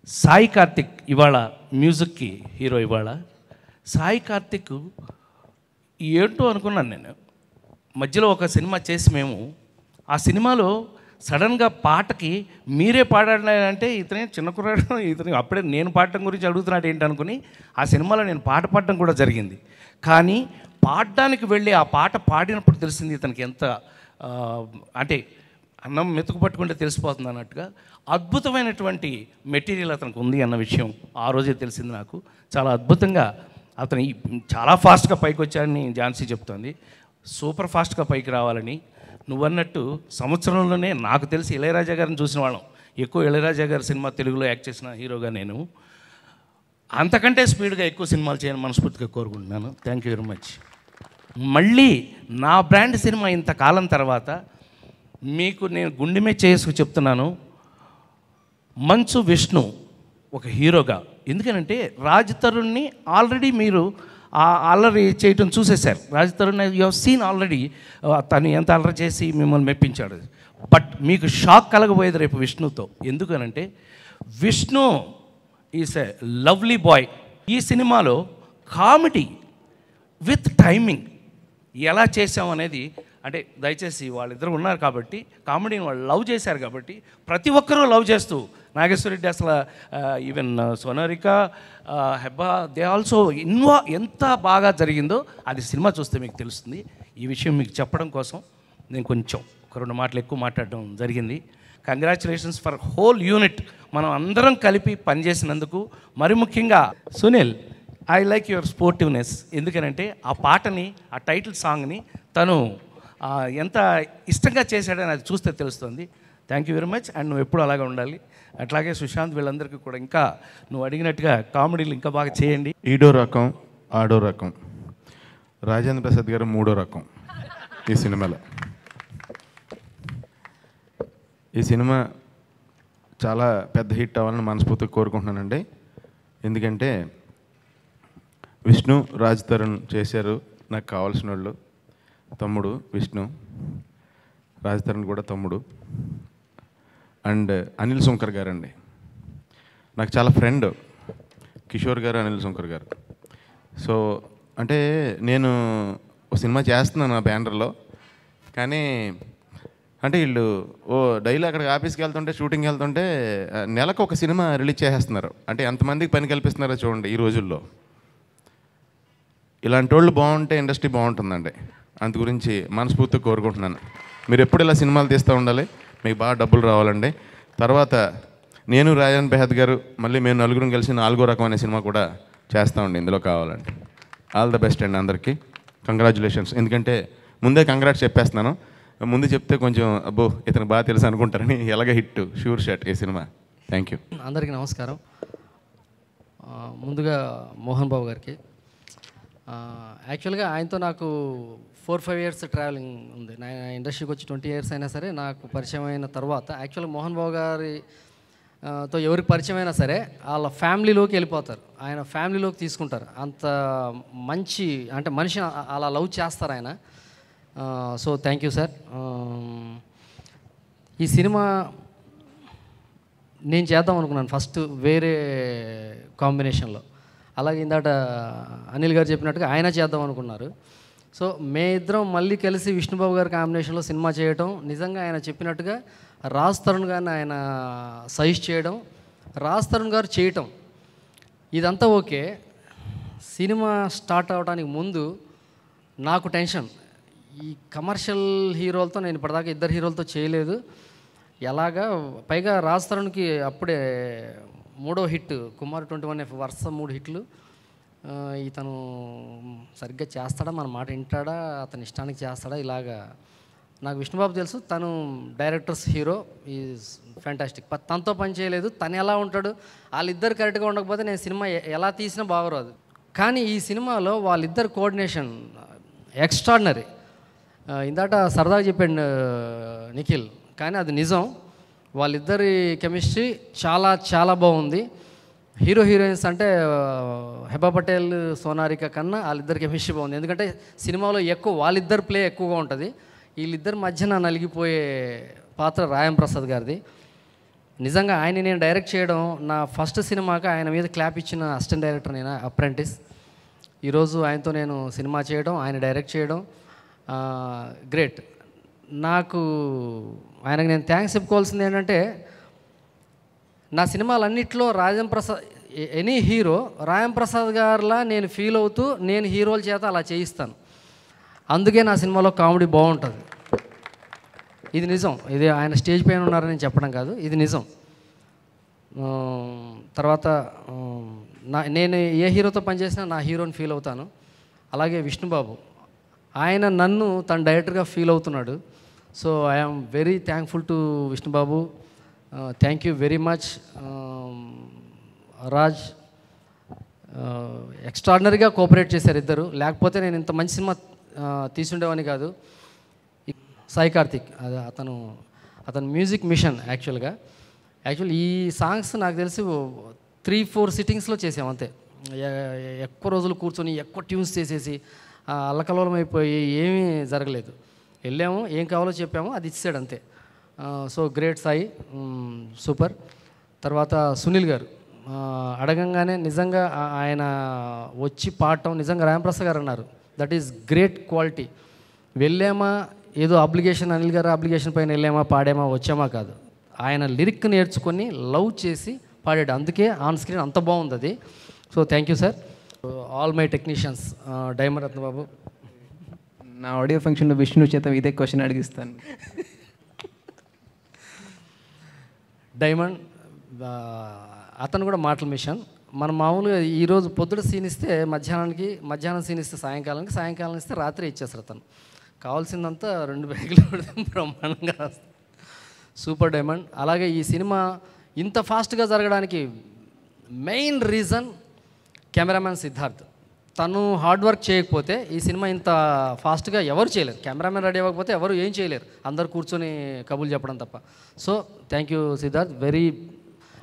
Sai Karthik ఇవాళ మ్యూజిక్కి హీరో. ఇవాళ సాయి కార్తిక్ ఏంటో అనుకున్నాను నేను. మధ్యలో ఒక సినిమా చేసి మేము ఆ సినిమాలో సడన్గా పాటకి మీరే పాడాలంటే ఇతనే చిన్న కుర్రాడు, ఇతను అప్పుడే నేను పాడటం గురించి అడుగుతున్నాడు ఏంటి అనుకుని ఆ సినిమాలో నేను పాట పాడటం కూడా జరిగింది. కానీ పాడడానికి వెళ్ళి ఆ పాట పాడినప్పుడు తెలిసింది ఇతనికి ఎంత అంటే అన్నం మెతుకు పట్టుకుంటే తెలిసిపోతుంది అన్నట్టుగా అద్భుతమైనటువంటి మెటీరియల్ అతనికి ఉంది అన్న విషయం ఆ రోజే తెలిసింది నాకు. చాలా అద్భుతంగా అతను చాలా ఫాస్ట్గా పైకి వచ్చాడని ఝాన్సీ చెప్తోంది. సూపర్ ఫాస్ట్గా పైకి రావాలని. నువ్వన్నట్టు సంవత్సరంలోనే నాకు తెలిసి ఇళయరాజా గారిని చూసిన వాళ్ళం. ఎక్కువ ఇళయరాజా గారి సినిమా తెలుగులో యాక్ట్ చేసిన హీరోగా నేను. అంతకంటే స్పీడ్గా ఎక్కువ సినిమాలు చేయని మనస్ఫూర్తిగా కోరుకుంటున్నాను. Thank you very much. మళ్ళీ నా బ్రాండ్ సినిమా ఇంతకాలం తర్వాత మీకు నేను గుండె మీద చేసుకు చెప్తున్నాను. మంచు విష్ణు ఒక హీరోగా. ఎందుకనంటే రాజ్ తరుణ్ని ఆల్రెడీ మీరు అల్లరి చేయటం చూసేశారు. Raj Tarun you have seen already తను ఎంత అల్లరి చేసి మిమ్మల్ని మెప్పించాడు. బట్ మీకు షాక్ కలగబోయేది రేపు విష్ణుతో. ఎందుకనంటే Vishnu is a lovely bye. ఈ సినిమాలో కామెడీ విత్ టైమింగ్ ఎలా చేసామనేది, అంటే దయచేసి వాళ్ళిద్దరు ఉన్నారు కాబట్టి కామెడీని వాళ్ళు లవ్ చేశారు కాబట్టి ప్రతి ఒక్కరూ లవ్ చేస్తూ, నాగేశ్వరరెడ్డి అసలు even Sonarika, Hebba, they also ఎంత బాగా జరిగిందో అది సినిమా చూస్తే మీకు తెలుస్తుంది. ఈ విషయం మీకు చెప్పడం కోసం నేను కొంచెం ఒక 2 మాటలు ఎక్కువ మాట్లాడడం జరిగింది. Congratulations for whole unit. మనం అందరం కలిపి పనిచేసినందుకు. మరి ముఖ్యంగా Sunil, I like your sportiveness. ఎందుకనంటే ఆ పాటని, ఆ టైటిల్ సాంగ్ని తను ఎంత ఇష్టంగా చేశాడని అది చూస్తే తెలుస్తుంది. Thank you very much. And నువ్వు ఎప్పుడు అలాగే ఉండాలి. అట్లాగే సుశాంత్ వీళ్ళందరికీ కూడా ఇంకా నువ్వు అడిగినట్టుగా కామెడీలు ఇంకా బాగా చేయండి. ఈడో రకం ఆడో రకం, రాజేంద్ర ప్రసాద్ గారు 3వ రకం ఈ సినిమాలో. ఈ సినిమా చాలా పెద్ద హిట్ అవ్వాలని మనస్ఫూర్తిగా కోరుకుంటున్నానండి. ఎందుకంటే విష్ణు, రాజ్ తరుణ్ చేశారు నాకు కావాల్సిన వాళ్ళు. తమ్ముడు విష్ణు, రాజ్ తరుణ్ కూడా తమ్ముడు. అండ్ అనిల్ సుంకర్ గారు అండి నాకు చాలా ఫ్రెండ్. కిషోర్ గారు, అనిల్ సుంకర్ గారు. సో అంటే నేను ఒక సినిమా చేస్తున్నాను నా బ్యానర్లో, కానీ అంటే వీళ్ళు డైలీ అక్కడికి ఆఫీస్కి వెళ్తుంటే, షూటింగ్కి వెళ్తుంటే నెలకు ఒక సినిమా రిలీజ్ చేసేస్తున్నారు. అంటే ఎంతమందికి పని కల్పిస్తున్నారో చూడండి ఈ రోజుల్లో. ఇలాంటి వాళ్ళు బాగుంటే ఇండస్ట్రీ బాగుంటుందండి. అందు గురించి మనస్ఫూర్తిగా కోరుకుంటున్నాను. మీరు ఎప్పుడు ఇలా సినిమాలు తీస్తూ ఉండాలి, మీకు బాగా డబ్బులు రావాలండి. తర్వాత నేను, రాజన్ బెహద్ గారు, మళ్ళీ మేము నలుగురం కలిసి 4వ రకం అనే సినిమా కూడా చేస్తామండి ఇందులో కావాలంటే. ఆల్ ద బెస్ట్ అండి అందరికీ. కంగ్రాచులేషన్స్. ఎందుకంటే ముందే కంగ్రాట్స్ చెప్పేస్తున్నాను. ముందు చెప్తే కొంచెం అబ్బో ఇతను బాగా తెలుసు అనుకుంటారని. ఎలాగ హిట్ షూర్ షాట్ ఈ సినిమా. Thank you. అందరికీ నమస్కారం. ముందుగా మోహన్ బాబు గారికి, యాక్చువల్గా ఆయనతో నాకు 4-5 ఇయర్స్ ట్రావెలింగ్ ఉంది. నా ఇండస్ట్రీకి వచ్చి 20 ఇయర్స్ అయినా సరే నాకు పరిచయం అయిన తర్వాత యాక్చువల్గా మోహన్ బాబు గారితో ఎవరికి పరిచయం అయినా సరే వాళ్ళ ఫ్యామిలీలోకి వెళ్ళిపోతారు, ఆయన ఫ్యామిలీలోకి తీసుకుంటారు. అంత మంచి అంటే మనిషి అలా లవ్ చేస్తారు ఆయన. So thank you sir. ఈ సినిమా నేను చేద్దాం అనుకున్నాను ఫస్ట్ వేరే కాంబినేషన్లో. అలాగే ఇందాక అనిల్ గారు చెప్పినట్టుగా ఆయన చేద్దాం అనుకున్నారు. సో మే ఇద్దరం మళ్ళీ కలిసి విష్ణుబాబు గారి కాంబినేషన్లో సినిమా చేయడం, నిజంగా ఆయన చెప్పినట్టుగా రాజ్ తరుణ్ గారిని ఆయన సజెస్ట్ చేయడం, రాజ్ తరుణ్ గారు చేయటం, ఇదంతా ఓకే. సినిమా స్టార్ట్ అవడానికి ముందు నాకు టెన్షన్, ఈ కమర్షియల్ హీరోలతో నేను ఇప్పటిదాకా 2 హీరోలతో చేయలేదు, ఎలాగా పైగా రాజ్ తరుణ్కి అప్పుడే 3వ హిట్ కుమార్ 21 వరుస 3 హిట్లు. ఇతను సరిగ్గా చేస్తాడా, మన మాట వింటాడా, అతని ఇష్టానికి చేస్తాడా, ఇలాగా. నాకు విష్ణుబాబు తెలుసు, తను డైరెక్టర్స్ హీరో, ఈజ్ ఫ్యాంటాస్టిక్. తనతో పని చేయలేదు, తను ఎలా ఉంటాడు, వాళ్ళిద్దరు కరెక్ట్గా ఉండకపోతే నేను సినిమా ఎలా తీసినా బాగోరాదు. కానీ ఈ సినిమాలో వాళ్ళిద్దరు కోఆర్డినేషన్ ఎక్స్ట్రాడినరీ. ఇందాక సరదాగా చెప్పాడు నిఖిల్, కానీ అది నిజం. వాళ్ళిద్దరి కెమిస్ట్రీ చాలా చాలా బాగుంది. హీరో హీరోయిన్స్ అంటే హెబా పటేల్, సోనారిక కన్నా వాళ్ళిద్దరి కెమిస్ట్రీ బాగుంది. ఎందుకంటే సినిమాలో ఎక్కువ వాళ్ళిద్దరు ప్లే ఎక్కువగా ఉంటుంది. వీళ్ళిద్దరి మధ్యన నలిగిపోయే పాత్ర రాయం ప్రసాద్ గారిది. నిజంగా ఆయన నేను డైరెక్ట్ చేయడం, నా ఫస్ట్ సినిమాకి ఆయన మీద క్లాప్ ఇచ్చిన అసిస్టెంట్ డైరెక్టర్ నేను, అప్రెంటిస్. ఈరోజు ఆయనతో నేను సినిమా చేయడం, ఆయన డైరెక్ట్ చేయడం గ్రేట్. నాకు ఆయనకు నేను థ్యాంక్స్ చెప్పుకోవాల్సింది ఏంటంటే, నా సినిమాలన్నింటిలో రాజం ప్రసాద్, ఎనీ హీరో రాయం ప్రసాద్ గారిలా నేను ఫీల్ అవుతూ నేను హీరోల చేత అలా చేయిస్తాను. అందుకే నా సినిమాలో కామెడీ బాగుంటుంది. ఇది నిజం. ఇది ఆయన స్టేజ్ పైన ఉన్నారని చెప్పడం కాదు, ఇది నిజం. తర్వాత నేను ఏ హీరోతో పనిచేసినా నా హీరోని ఫీల్ అవుతాను. అలాగే విష్ణుబాబు, ఆయన నన్ను తన డైరెక్టర్గా ఫీల్ అవుతున్నాడు. So I'm very thankful to Vishnubabu. Thank you very much. Raj ఎక్స్ట్రాడినరీగా కోఆపరేట్ చేశారు ఇద్దరు, లేకపోతే నేను ఇంత మంచి సినిమా తీసుండేవాని కాదు. సాయి కార్తిక్, అది అతను మ్యూజిక్ మిషన్. యాక్చువల్ ఈ సాంగ్స్ నాకు తెలిసి 3-4 సిట్టింగ్స్లో చేసాం అంతే. ఎక్కువ రోజులు కూర్చొని ఎక్కువ ట్యూన్స్ చేసేసి అల్లకల్లోలం అయిపోయి ఏమీ జరగలేదు. వెళ్ళాము, ఏం కావాలో చెప్పాము, అది ఇచ్చాడు అంతే. So great Sai, super. తర్వాత సునీల్ గారు అడగంగానే నిజంగా ఆయన వచ్చి పాడటం, నిజంగా రామప్రసాద్ గారు అన్నారు, దట్ ఈస్ గ్రేట్ క్వాలిటీ. వెళ్ళామా ఏదో అప్లికేషన్, అనిల్ గారు అప్లికేషన్ పైన వెళ్ళామా పాడామా వచ్చామా కాదు, ఆయన లిరిక్ నేర్చుకొని లవ్ చేసి పాడాడు, అందుకే ఆన్ స్క్రీన్ అంత బాగుంది అది. So thank you sir. All my technicians, diamond Ratnababu. నా ఆడియో ఫంక్షన్లో విష్ణు చేత ఇదే క్వశ్చన్ అడిగిస్తాను. డైమండ్ అతను కూడా మాటల మిషన్. మనం మామూలుగా ఈరోజు పొద్దున సీన్ ఇస్తే మధ్యాహ్నం సీన్ ఇస్తే సాయంకాలం ఇస్తే రాత్రి ఇచ్చేస్తారు. అతను కావాల్సిందంతా 2 బ్యాగులు బ్రహ్మాండంగా రాస్తారు. Super diamond. అలాగే ఈ సినిమా ఇంత ఫాస్ట్గా జరగడానికి మెయిన్ రీజన్ కెమెరామ్యాన్ సిద్ధార్థ్. తను హార్డ్ వర్క్ చేయకపోతే ఈ సినిమా ఇంత ఫాస్ట్గా ఎవరు చేయలేరు. కెమెరామ్యాన్ రెడీ అవ్వకపోతే ఎవరు ఏం చేయలేరు, అందరు కూర్చొని కబుర్లు చెప్పడం తప్ప. So thank you Siddharth. Very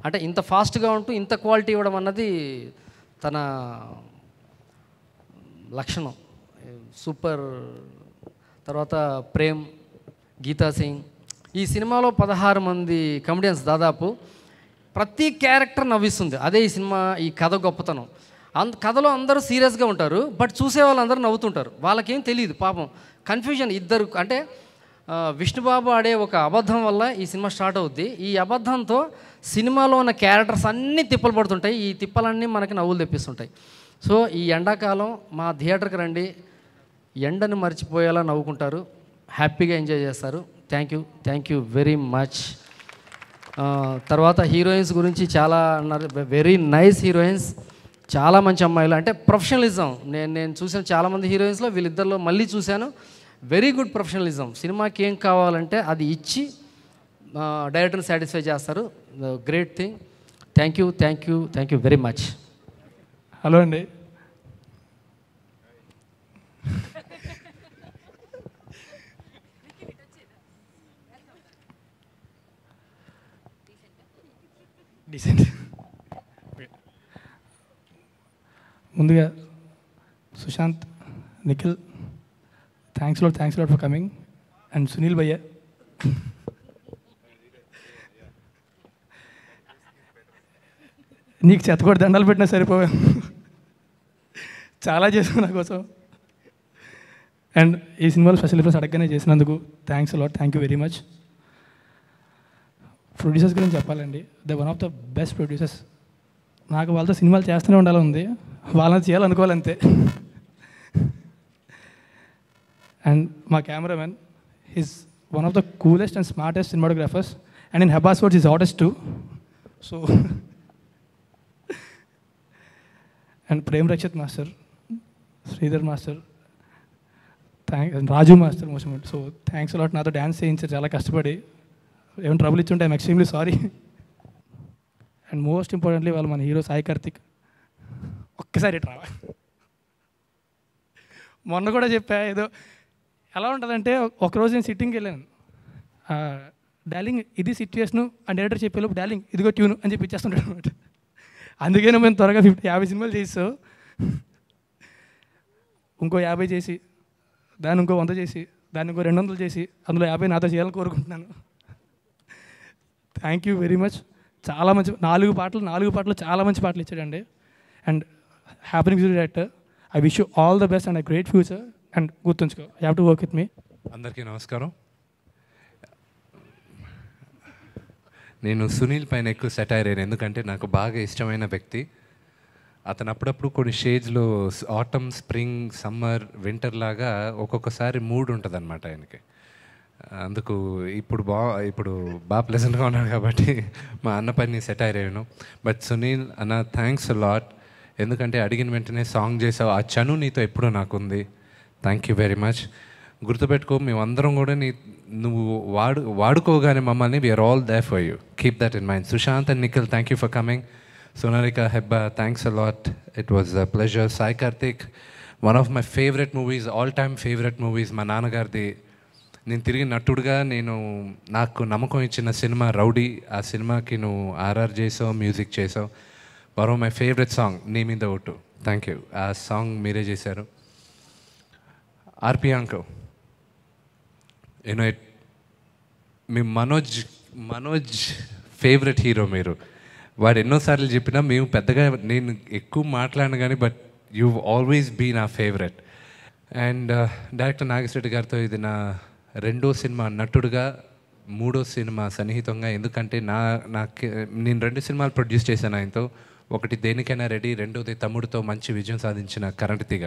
అంటే ఇంత ఫాస్ట్గా ఉంటూ ఇంత క్వాలిటీ ఇవ్వడం అన్నది తన లక్షణం. సూపర్. తర్వాత ప్రేమ్, గీతా సింగ్. ఈ సినిమాలో 16 మంది కమెడియన్స్, దాదాపు ప్రతి క్యారెక్టర్ నవ్విస్తుంది. అదే ఈ సినిమా, ఈ కథ గొప్పతనం. కథలో అందరూ సీరియస్గా ఉంటారు, బట్ చూసే వాళ్ళందరూ నవ్వుతుంటారు. వాళ్ళకేం తెలియదు పాపం, కన్ఫ్యూజన్. ఇద్దరు అంటే విష్ణుబాబు ఆడే ఒక అబద్ధం వల్ల ఈ సినిమా స్టార్ట్ అవుద్ది. ఈ అబద్ధంతో సినిమాలో ఉన్న క్యారెక్టర్స్ అన్నీ తిప్పలు పడుతుంటాయి. ఈ తిప్పలన్నీ మనకి నవ్వులు తెప్పిస్తుంటాయి. సో ఈ ఎండాకాలం మా థియేటర్కి రండి, ఎండను మర్చిపోయేలా నవ్వుకుంటారు, హ్యాపీగా ఎంజాయ్ చేస్తారు. Thank you very much. తర్వాత హీరోయిన్స్ గురించి చాలా అన్నారు. వెరీ నైస్ హీరోయిన్స్, చాలా మంచి అమ్మాయిలు. అంటే ప్రొఫెషనలిజం. నేను చూసిన చాలామంది హీరోయిన్స్లో వీళ్ళిద్దరిలో మళ్ళీ చూశాను. Very good professionalism. సినిమాకి ఏం కావాలంటే అది ఇచ్చి డైరెక్టర్ని సాటిస్ఫై చేస్తారు. Great thing. Thank you very much. Hello అండి. డీసెంట్. ముందుగా Sushanth, Nikhil, thanks lot for coming. And Sunil భయ్య, నీకు చెత్తకోటి దండాలు పెట్టినా సరిపోయా, చాలా చేసావు నా కోసం. అండ్ ఈ సినిమాలో స్పెషల్ ఎఫెక్ట్స్ అడగగానే చేసినందుకు thanks lot. Thank you very much. Producers గురించి చెప్పాలండి, the one of the best producers. నాకు వాళ్ళతో సినిమాలు చేస్తూనే ఉండాలని ఉంది, వాళ్ళని చేయాలనుకోవాలంతే. అండ్ మా cameraman, is one of the coolest and smartest cinematographers, and in Heba's words is artist too. So and Prem Rakshit master, Sridhar master, Raju master most. So thanks lot. నాతో డ్యాన్స్ చేయించారు చాలా కష్టపడి. ఏమైనా ట్రబుల్ ఇచ్చి ఉంటే I'm extremely sorry. And most importantly వాళ్ళు మన hero Sai Karthik. ఒక్కసారి రావా, మొన్న కూడా చెప్పా ఏదో ఎలా ఉంటుందంటే, ఒకరోజు నేను సిట్టింగ్కి వెళ్ళాను, డార్లింగ్ ఇది సిచ్యువేషను అని డైరెక్టర్ చెప్పేలోపు డార్లింగ్ ఇదిగో ట్యూను అని చెప్పి ఇచ్చేస్తుంటాడు అనమాట. అందుకనే మేము త్వరగా 50 సినిమాలు చేసావు, ఇంకో 50 చేసి దాన్ని ఇంకో 100 చేసి దాన్ని ఇంకో 200 చేసి అందులో 50 నాతో చేయాలని కోరుకుంటున్నాను. Thank you very much. చాలా మంచి 4 పాటలు చాలా మంచి పాటలు ఇచ్చాడండి. And happy music director. I wish you all the best and a great future. And గుర్తుంచుకో, you have to work with me. అందరికీ నమస్కారం. నేను సునీల్ పైన ఎక్కువ సెటైర్ అయ్యాను, ఎందుకంటే నాకు బాగా ఇష్టమైన వ్యక్తి అతను. అప్పుడప్పుడు కొన్ని షేడ్స్లో ఆటమ్, స్ప్రింగ్, సమ్మర్, వింటర్ లాగా ఒక్కొక్కసారి మూడ్ ఉంటుంది అనమాట ఆయనకి. అందుకు ఇప్పుడు బాగా ప్లెజెంట్గా ఉన్నాడు కాబట్టి మా అన్న పైన సెటైర్ అయ్యాను. బట్ సునీల్ అన్న, థ్యాంక్స్ లాట్. ఎందుకంటే అడిగిన వెంటనే సాంగ్ చేసావు, ఆ చను నీతో ఎప్పుడూ నాకుంది. Thank you very much. గుర్తుపెట్టుకో, మేమందరం కూడా నువ్వు వాడుకోగానే మమ్మల్ని we're all there for you. Keep that in mind. Sushanth and Nikhil, thank you for coming. Sonarika, Hebba, thanks a lot. It was a pleasure. Sai Karthik, one of my favorite movies, all-time favorite movies, మా నాన్నగారిది. నేను తిరిగి నటుడుగా నాకు నమ్మకం ఇచ్చిన cinema rowdy. ఆ సినిమాకి నువ్వు ఆర్ఆర్ చేసావు, మ్యూజిక్ చేసావు. One of my favourite song నీ మీద ఒట్టు. Thank you. ఆ సాంగ్ మీరే చేశారు. ఆర్పి అంకల్, యూనో ఇట్, మీ మనోజ్ ఫేవరెట్ హీరో మీరు. వాడు ఎన్నోసార్లు చెప్పినా మేము పెద్దగా, నేను ఎక్కువ మాట్లాడను కానీ బట్ యూ ఆల్వేస్ బీ నా ఫేవరెట్. అండ్ డైరెక్టర్ నాగేశ్వరరెడ్డి గారితో ఇది నా 2వ సినిమా నటుడుగా, 3వ సినిమా సన్నిహితంగా. ఎందుకంటే నేను 2 సినిమాలు ప్రొడ్యూస్ చేశాను ఆయనతో. ఒకటి దేనికైనా రెడీ, 2వది తమ్ముడితో మంచి విజయం సాధించిన కరెంట్ తీగ.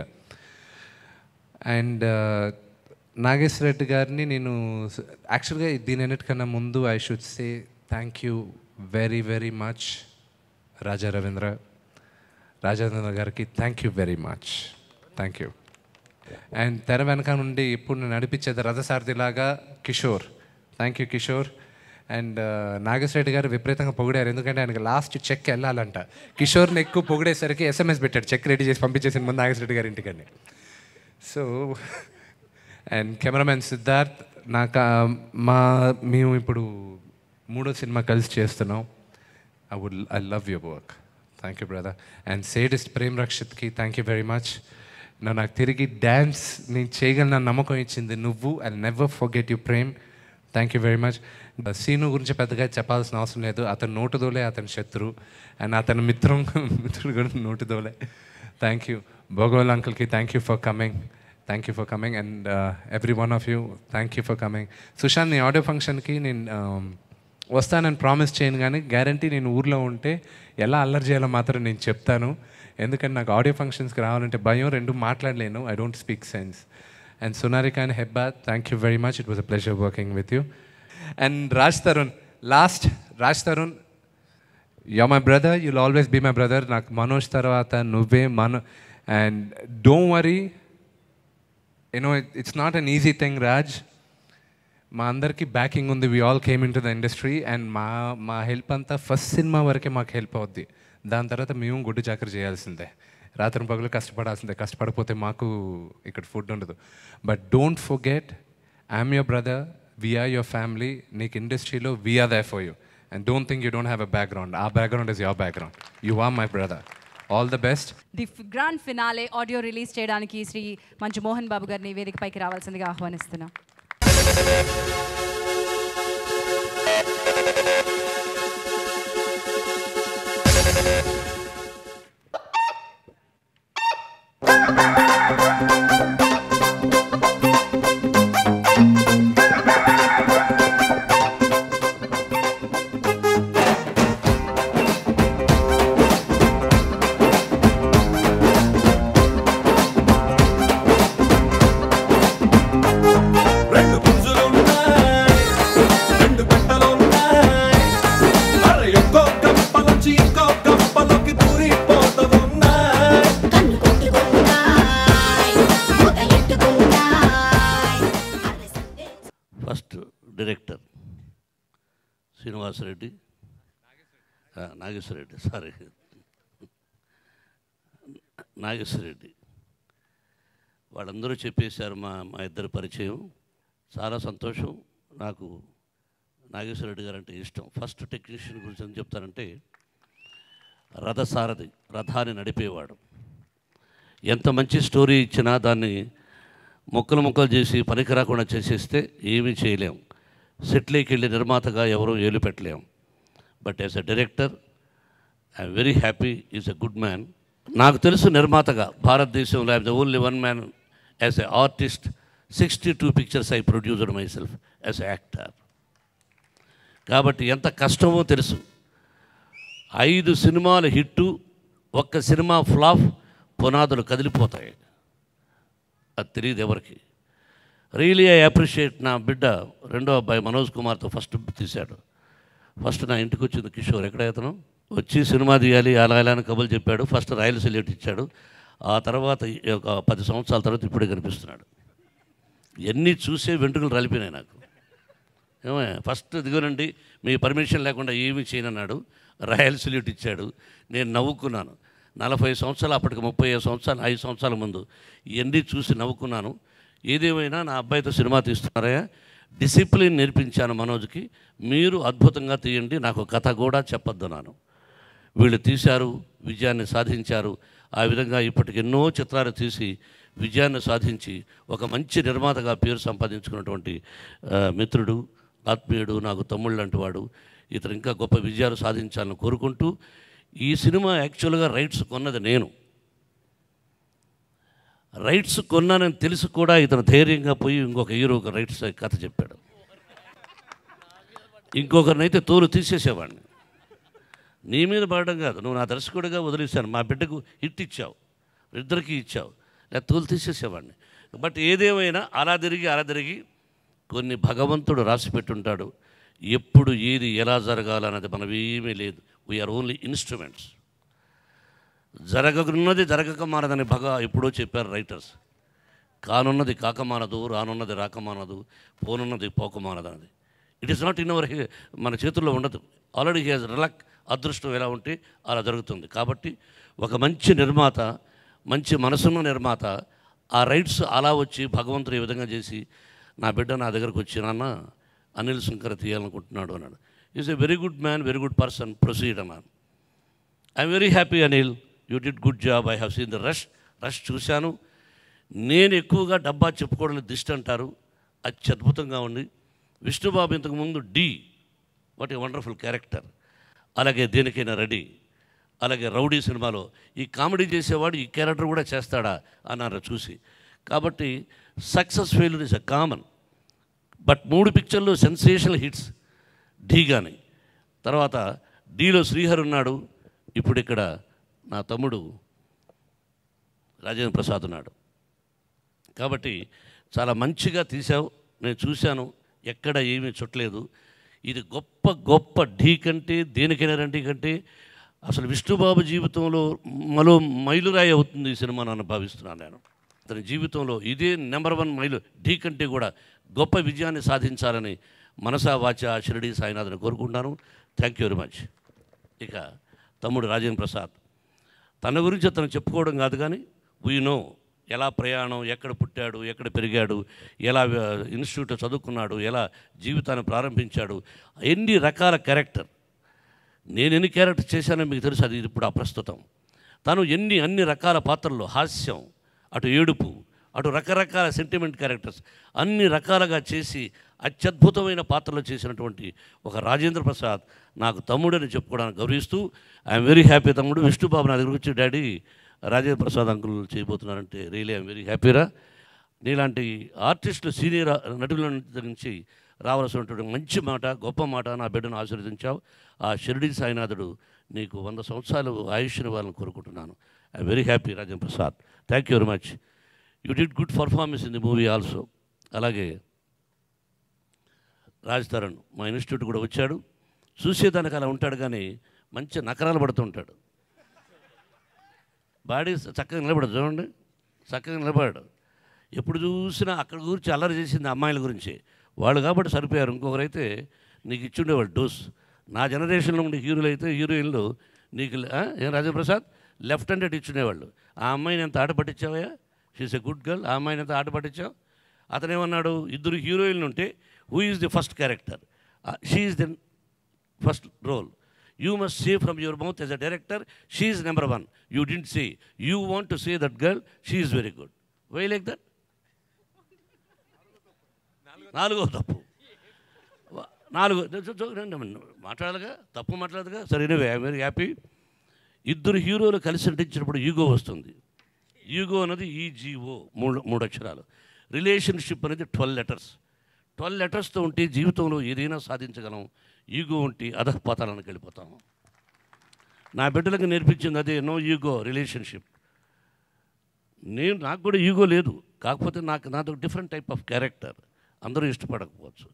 అండ్ నాగేశ్వరరెడ్డి గారిని నేను యాక్చువల్గా దీని అన్నిటికన్నా ముందు I should say thank you very very much Raja Ravindra గారికి. Thank you very much. Thank you. And తెర వెనక నుండి ఇప్పుడు నేను నడిపించేది రథసారథిలాగా Kishore. Thank you Kishore. And Nageswarareddy garu విపరీతంగా పొగిడారు, ఎందుకంటే ఆయనకి లాస్ట్ చెక్ వెళ్ళాలంట. కిషోర్ని ఎక్కువ పొగిడేసరికి SMS పెట్టాడు, చెక్ రెడీ చేసి పంపించేసిన ముందు నాగేశ్వరరెడ్డి గారి ఇంటికని. సో అండ్ కెమెరామెన్ సిద్ధార్థ్, మేము ఇప్పుడు 3వ సినిమా కలిసి చేస్తున్నాం. I love your work. Thank you brother. And sadist Prem రక్షిత్కి థ్యాంక్ యూ వెరీ మచ్. నాకు తిరిగి డ్యాన్స్ నేను చేయగలన నమ్మకం ఇచ్చింది నువ్వు. I never forget you Prem. Thank you very much. Seenu గురించి పెద్దగా చెప్పాల్సిన అవసరం లేదు. అతను నోటుదోలే, అతని శత్రు. అండ్ అతని మిత్రుడు కూడా నోటుదోలే. Thank you. భోగోల్ అంకుల్కి thank you for coming. Thank you for coming. And every one of you thank you for coming. Sushanth, నీ ఆడియో ఫంక్షన్కి నేను వస్తానని ప్రామిస్ చేయను, కానీ గ్యారంటీ నేను ఊర్లో ఉంటే ఎలా అల్లరి చేయాలో మాత్రం నేను చెప్తాను. ఎందుకంటే నాకు ఆడియో ఫంక్షన్స్కి రావాలంటే భయం, 2 మాట్లాడలేను. I don't speak sense. And Sunarika and Hebba, thank you very much. It was a pleasure working with you. And Raj Tarun, you my brother, you'll always be my brother. నాకు మనోజ్ తర్వాత నువ్వే and don't worry, you know it's not an easy thing Raj. మా అందరికీ backing ఉంది. We all came in to the industry. And మా help అంతా first cinema వరకే మాకు హెల్ప్ అవుద్ది. దాని తర్వాత మేము గుడ్డు చాకరీ చేయాల్సిందే, రాత్రి పగలు కష్టపడాల్సిందే. కష్టపడిపోతే మాకు ఇక్కడ ఫుడ్ ఉండదు. But don't forget, I'm your brother, we're your family. నీకు ఇండస్ట్రీలో we're there for you. And don't think you don't have a background. ఆ background is your background. You are my brother. All the best. The grand finale audio release చేయడానికి శ్రీ మంచు మోహన్ బాబు గారిని వేదికపైకి రావాల్సిందిగా ఆహ్వానిస్తున్నాం. Director Srinivasa Reddy, Nageswara Reddy వాళ్ళందరూ చెప్పేశారు మా ఇద్దరి పరిచయం. చాలా సంతోషం. నాకు నాగేశ్వరరెడ్డి గారు అంటే ఇష్టం. ఫస్ట్ టెక్నీషియన్ గురించి ఏం చెప్తానంటే, రథసారథి, రథాన్ని నడిపేవాడు. ఎంత మంచి స్టోరీ ఇచ్చినా దాన్ని ముక్కలు చేసి పనికి రాకుండా చేసేస్తే ఏమీ చేయలేం. సెట్లోకి వెళ్ళి నిర్మాతగా ఎవరూ ఏలు పెట్టలేం. But as a director I'm very happy. Is a good man. నాకు తెలుసు నిర్మాతగా భారతదేశంలో I'm the only one man as a artist. 62 pictures I produced myself as a actor. కాబట్టి ఎంత కష్టమో తెలుసు. 5 సినిమాలు హిట్టు, ఒక్క సినిమా ఫ్లాప్, పునాదులు కదిలిపోతాయి. అది తెలియదు ఎవరికి. Really I appreciate. నా బిడ్డ రెండో అబ్బాయి మనోజ్ కుమార్తో ఫస్ట్ తీశాడు. ఫస్ట్ నా ఇంటికి వచ్చింది కిషోర్. ఎక్కడ అతను వచ్చి సినిమా తీయాలి అలా ఇలా అని కబులు చెప్పాడు. ఫస్ట్ రాయల్ సెల్యూట్ ఇచ్చాడు. ఆ తర్వాత ఒక 10 సంవత్సరాల తర్వాత ఇప్పుడే కనిపిస్తున్నాడు. ఎన్ని చూసే వెంట్రుకలు రాలిపోయినాయి నాకు. ఫస్ట్ దిగునండి, మీ పర్మిషన్ లేకుండా ఏమీ చేయనన్నాడు. రాయల్ సెల్యూట్ ఇచ్చాడు. నేను నవ్వుకున్నాను. 40 సంవత్సరాలు, అప్పటికి 35 సంవత్సరాలు, 5 సంవత్సరాల ముందు ఇవన్నీ చూసి నవ్వుకున్నాను. ఏదేమైనా నా అబ్బాయితో సినిమా తీస్తున్నారా, డిసిప్లిన్ నేర్పించాను మనోజ్కి. మీరు అద్భుతంగా తీయండి, నాకు కథ కూడా చెప్పొద్దన్నాను. వీళ్ళు తీశారు, విజయాన్ని సాధించారు. ఆ విధంగా ఇప్పటికి ఎన్నో చిత్రాలు తీసి విజయాన్ని సాధించి ఒక మంచి నిర్మాతగా పేరు సంపాదించుకున్నటువంటి మిత్రుడు, ఆత్మీయుడు, నాకు తమ్ముళ్ళు లాంటి వాడు. ఇతను ఇంకా గొప్ప విజయాలు సాధించాలని కోరుకుంటూ, ఈ సినిమా యాక్చువల్గా రైట్స్ కొన్నది నేను. రైట్స్ కొన్నానని తెలిసి కూడా ఇతను ధైర్యంగా పోయి ఇంకొక హీరోకి రైట్స్ కథ చెప్పాడు. ఇంకొకరినైతే తోలు తీసేసేవాడిని. నీ మీద పడడం కాదు, నువ్వు నా దర్శకుడిగా వదిలేశాను, మా బిడ్డకు హిట్ ఇచ్చావు, ఇద్దరికి ఇచ్చావు, లేదా తోలు తీసేసేవాడిని. బట్ ఏదేమైనా అలా తిరిగి కొన్ని భగవంతుడు రాసి పెట్టుంటాడు. ఎప్పుడు ఏది ఎలా జరగాలన్నది మనమేమీ లేదు. We are only instruments. జరగనున్నది జరగక మానదని ఎప్పుడో చెప్పారు రైటర్స్. కానున్నది కాకమానదు, రానున్నది రాకమానదు, పోనున్నది పోకమానదన్నది. It is not in our, మన చేతుల్లో ఉండదు. ఆల్రెడీ హీ హాజ్ లక్, అదృష్టం ఎలా ఉంటే అలా జరుగుతుంది. కాబట్టి ఒక మంచి నిర్మాత, మంచి మనసున్న నిర్మాత ఆ రైట్స్ అలా వచ్చి భగవంతుడు ఈ విధంగా చేసి నా బిడ్డ నా దగ్గరకు వచ్చి, నాన్న అనిల్ శంకర్ తీయాలనుకుంటున్నాడు అన్నాడు. Is a very good man, very good person, proceed అన్నాను. I'm very happy Anil, you did good job. I have seen the rush చూశాను. నేను ఎక్కువగా డబ్బా చెప్పుకోవడం దిష్టి అంటారు, అత్యద్భుతంగా ఉంది. విష్ణుబాబు ఇంతకుముందు డి, వాట్ ఏ వండర్ఫుల్ క్యారెక్టర్. అలాగే దేనికైనా రెడీ, అలాగే రౌడీ సినిమాలో ఈ కామెడీ చేసేవాడు ఈ క్యారెక్టర్ కూడా చేస్తాడా అన్నారు చూసి. కాబట్టి success failure is a common. But 3 పిక్చర్లు సెన్సేషనల్ హిట్స్ ఢీ కానీ. తర్వాత డీలో శ్రీహరి ఉన్నాడు, ఇప్పుడు ఇక్కడ నా తమ్ముడు రాజేంద్ర ప్రసాద్ ఉన్నాడు. కాబట్టి చాలా మంచిగా తీసావు, నేను చూశాను, ఎక్కడ ఏమీ చుట్టలేదు. ఇది గొప్ప ఢీ కంటే, దేనికైనా రండి కంటే అసలు విష్ణుబాబు జీవితంలో మరో మైలురాయి అవుతుంది ఈ సినిమా నన్ను భావిస్తున్నాను నేను. అతని జీవితంలో ఇదే నెంబర్ 1 మైలు, ఢీ కంటే కూడా గొప్ప విజయాన్ని సాధించాలని మనసా వాచ షిరిడి సాయినాథ్ని కోరుకుంటున్నాను. Thank you very much. ఇక తమ్ముడు రాజేంద్ర ప్రసాద్, తన గురించి అతను చెప్పుకోవడం కాదు కానీ వీ నో ఎలా ప్రయాణం, ఎక్కడ పుట్టాడు, ఎక్కడ పెరిగాడు, ఎలా ఇన్స్టిట్యూట్లో చదువుకున్నాడు, ఎలా జీవితాన్ని ప్రారంభించాడు, ఎన్ని రకాల క్యారెక్టర్. నేను ఎన్ని క్యారెక్టర్ చేశానో మీకు తెలుసు, అది ఇప్పుడు అప్రస్తుతం. తను అన్ని రకాల పాత్రల్లో, హాస్యం, అటు ఏడుపు, అటు రకరకాల సెంటిమెంట్ క్యారెక్టర్స్ అన్ని రకాలుగా చేసి అత్యద్భుతమైన పాత్రలు చేసినటువంటి ఒక రాజేంద్ర ప్రసాద్ నాకు తమ్ముడని చెప్పుకోవడానికి గౌరవిస్తూ ఐఎమ్ వెరీ హ్యాపీ. తమ్ముడు విష్ణుబాబు నా దగ్గర వచ్చి, డాడీ రాజేంద్ర ప్రసాద్ అంకుల్ చేయబోతున్నారు అంటే రియలీ ఐఎమ్ వెరీ హ్యాపీరా. నీలాంటి ఆర్టిస్టులు, సీనియర్ నటుల నుంచి రావాల్సినటువంటి మంచి మాట, గొప్ప మాట నా బిడ్డను ఆశీర్వదించావు. ఆ షిరిడి సాయినాథుడు నీకు 100 సంవత్సరాలు ఆయుష్ని వాళ్ళని కోరుకుంటున్నాను. I'm very happy Rajendra Prasad. Thank you very much. You did good performance in the movie also. అలాగే రాజ్ తరుణ్ మా ఇన్స్టిట్యూట్ కూడా వచ్చాడు. చూసేదానికి అలా ఉంటాడు కానీ మంచి నకరాలు పడుతుంటాడు. బాడీ చక్కగా నిలబడదు, చూడండి, చక్కగా నిలబడాడు. ఎప్పుడు చూసినా అక్కడ గురించి అల్లరి చేసింది అమ్మాయిల గురించి, వాళ్ళు కాబట్టి సరిపోయారు. ఇంకొకరైతే నీకు ఇచ్చుండేవాళ్ళు డోస్. నా జనరేషన్లో ఉండే హీరోలు అయితే, హీరోయిన్లు నీకు ఏం రాజప్రసాద్ లెఫ్ట్ హ్యాండెడ్ ఇచ్చుండేవాళ్ళు. ఆ అమ్మాయిని ఎంత ఆట పట్టించావయ్యా, షీఈస్ ఎ గుడ్ గర్ల్, ఆ అమ్మాయిని ఎంత ఆట పట్టించావు. అతనేమన్నాడు, 2 హీరోయిన్లు ఉంటే who is the first character, she is the first role. You must say from your mouth as a director, she is number 1. You didn't say. You want to say that girl, she is very good. Why like that? 4వ తప్పు. 4 మాట్లాడగా తప్పు మాట్లాడదుగా. సరే, I'm very happy. 2 హీరోలు కలిసి నటించినప్పుడు ego వస్తుంది. Ego అనేది EGO, 3 అక్షరాలు. Relationship అనేది 12 లెటర్స్. 12 లెటర్స్తో ఉంటే జీవితంలో ఏదైనా సాధించగలం. ఈగో ఉంటే అధఃపతాలకు వెళ్ళిపోతాము. నా బిడ్డలకు నేర్పించింది అదే, నో ఈగో రిలేషన్షిప్. నాకు కూడా ఈగో లేదు, కాకపోతే నాతో డిఫరెంట్ టైప్ ఆఫ్ క్యారెక్టర్. అందరూ ఇష్టపడకపోవచ్చు,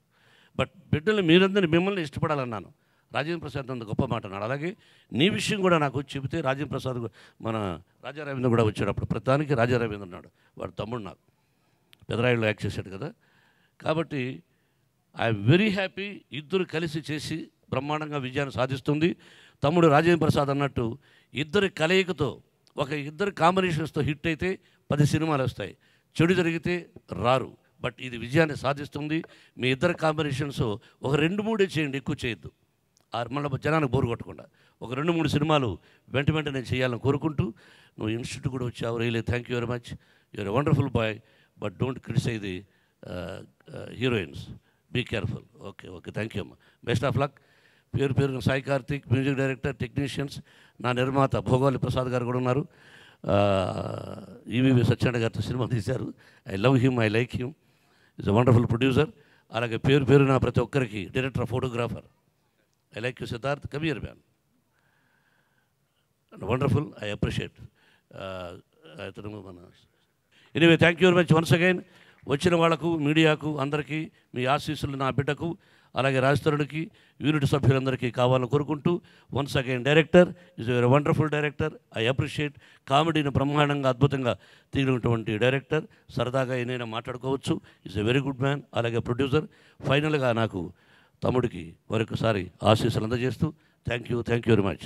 బట్ బిడ్డలు మిమ్మల్ని ఇష్టపడాలన్నాను. రాజేంద్ర ప్రసాద్ అంత గొప్ప మాట అన్నాడు. అలాగే నీ విషయం కూడా నాకు వచ్చి చెబితే, రాజేంద్ర ప్రసాద్ మన రాజా రవీంద్ర కూడా వచ్చేటప్పుడు ప్రతిదానికి రాజా రవీంద్ర ఉన్నాడు. వాడు తమ్ముడు, నాకు పెదరాయిలో యాక్ట్ చేశాడు కదా. కాబట్టి ఐఎమ్ వెరీ హ్యాపీ. 2 కలిసి చేసి బ్రహ్మాండంగా విజయాన్ని సాధిస్తుంది. తమ్ముడు రాజేంద్ర ప్రసాద్ అన్నట్టు 2 కలయికతో, ఒక 2 కాంబినేషన్స్తో హిట్ అయితే 10 సినిమాలు వస్తాయి. చెడు జరిగితే రారు. బట్ ఇది విజయాన్ని సాధిస్తుంది. మీ 2 కాంబినేషన్స్ ఒక 2-3 చేయండి, ఎక్కువ చేయొద్దు. మళ్ళీ జనానికి బోరు కొట్టకుండా ఒక 2-3 సినిమాలు వెంటనే చేయాలని కోరుకుంటూ నువ్వు ఇన్స్టిట్యూట్ కూడా వచ్చావు. Really thank you very much. You're a wonderful boy, but don't criticise the heroines. Be careful. Okay thank you అమ్మా. Best of luck. పేరు Sai Karthik, music director, technicians, నా నిర్మాత భోగాలి ప్రసాద్ గారు కూడా ఉన్నారు. ఈవీవి సత్యనారాయణ గారితో సినిమా తీశారు. I love him, I like him. Is a wonderful producer. అలాగే పేరున ప్రతి ఒక్కరికి director, photographer. I like you Siddharth, Kabir man, wonderful. I appreciate. Anyway thank you very much once again. వచ్చిన వాళ్ళకు, మీడియాకు, అందరికీ మీ ఆశీస్సులు నా బిడ్డకు, అలాగే రాజతరుడికి, యూనిట్ సభ్యులందరికీ కావాలని కోరుకుంటూ once again director is a wonderful director. I appreciate. కామెడీని బ్రహ్మాండంగా అద్భుతంగా తీరినటువంటి డైరెక్టర్. సరదాగా ఏదైనా మాట్లాడుకోవచ్చు. Is a very good man. అలాగే ప్రొడ్యూసర్. ఫైనల్గా నాకు తమ్ముడికి మరొకసారి ఆశీస్సులు అందజేస్తూ థ్యాంక్ యూ వెరీ మచ్.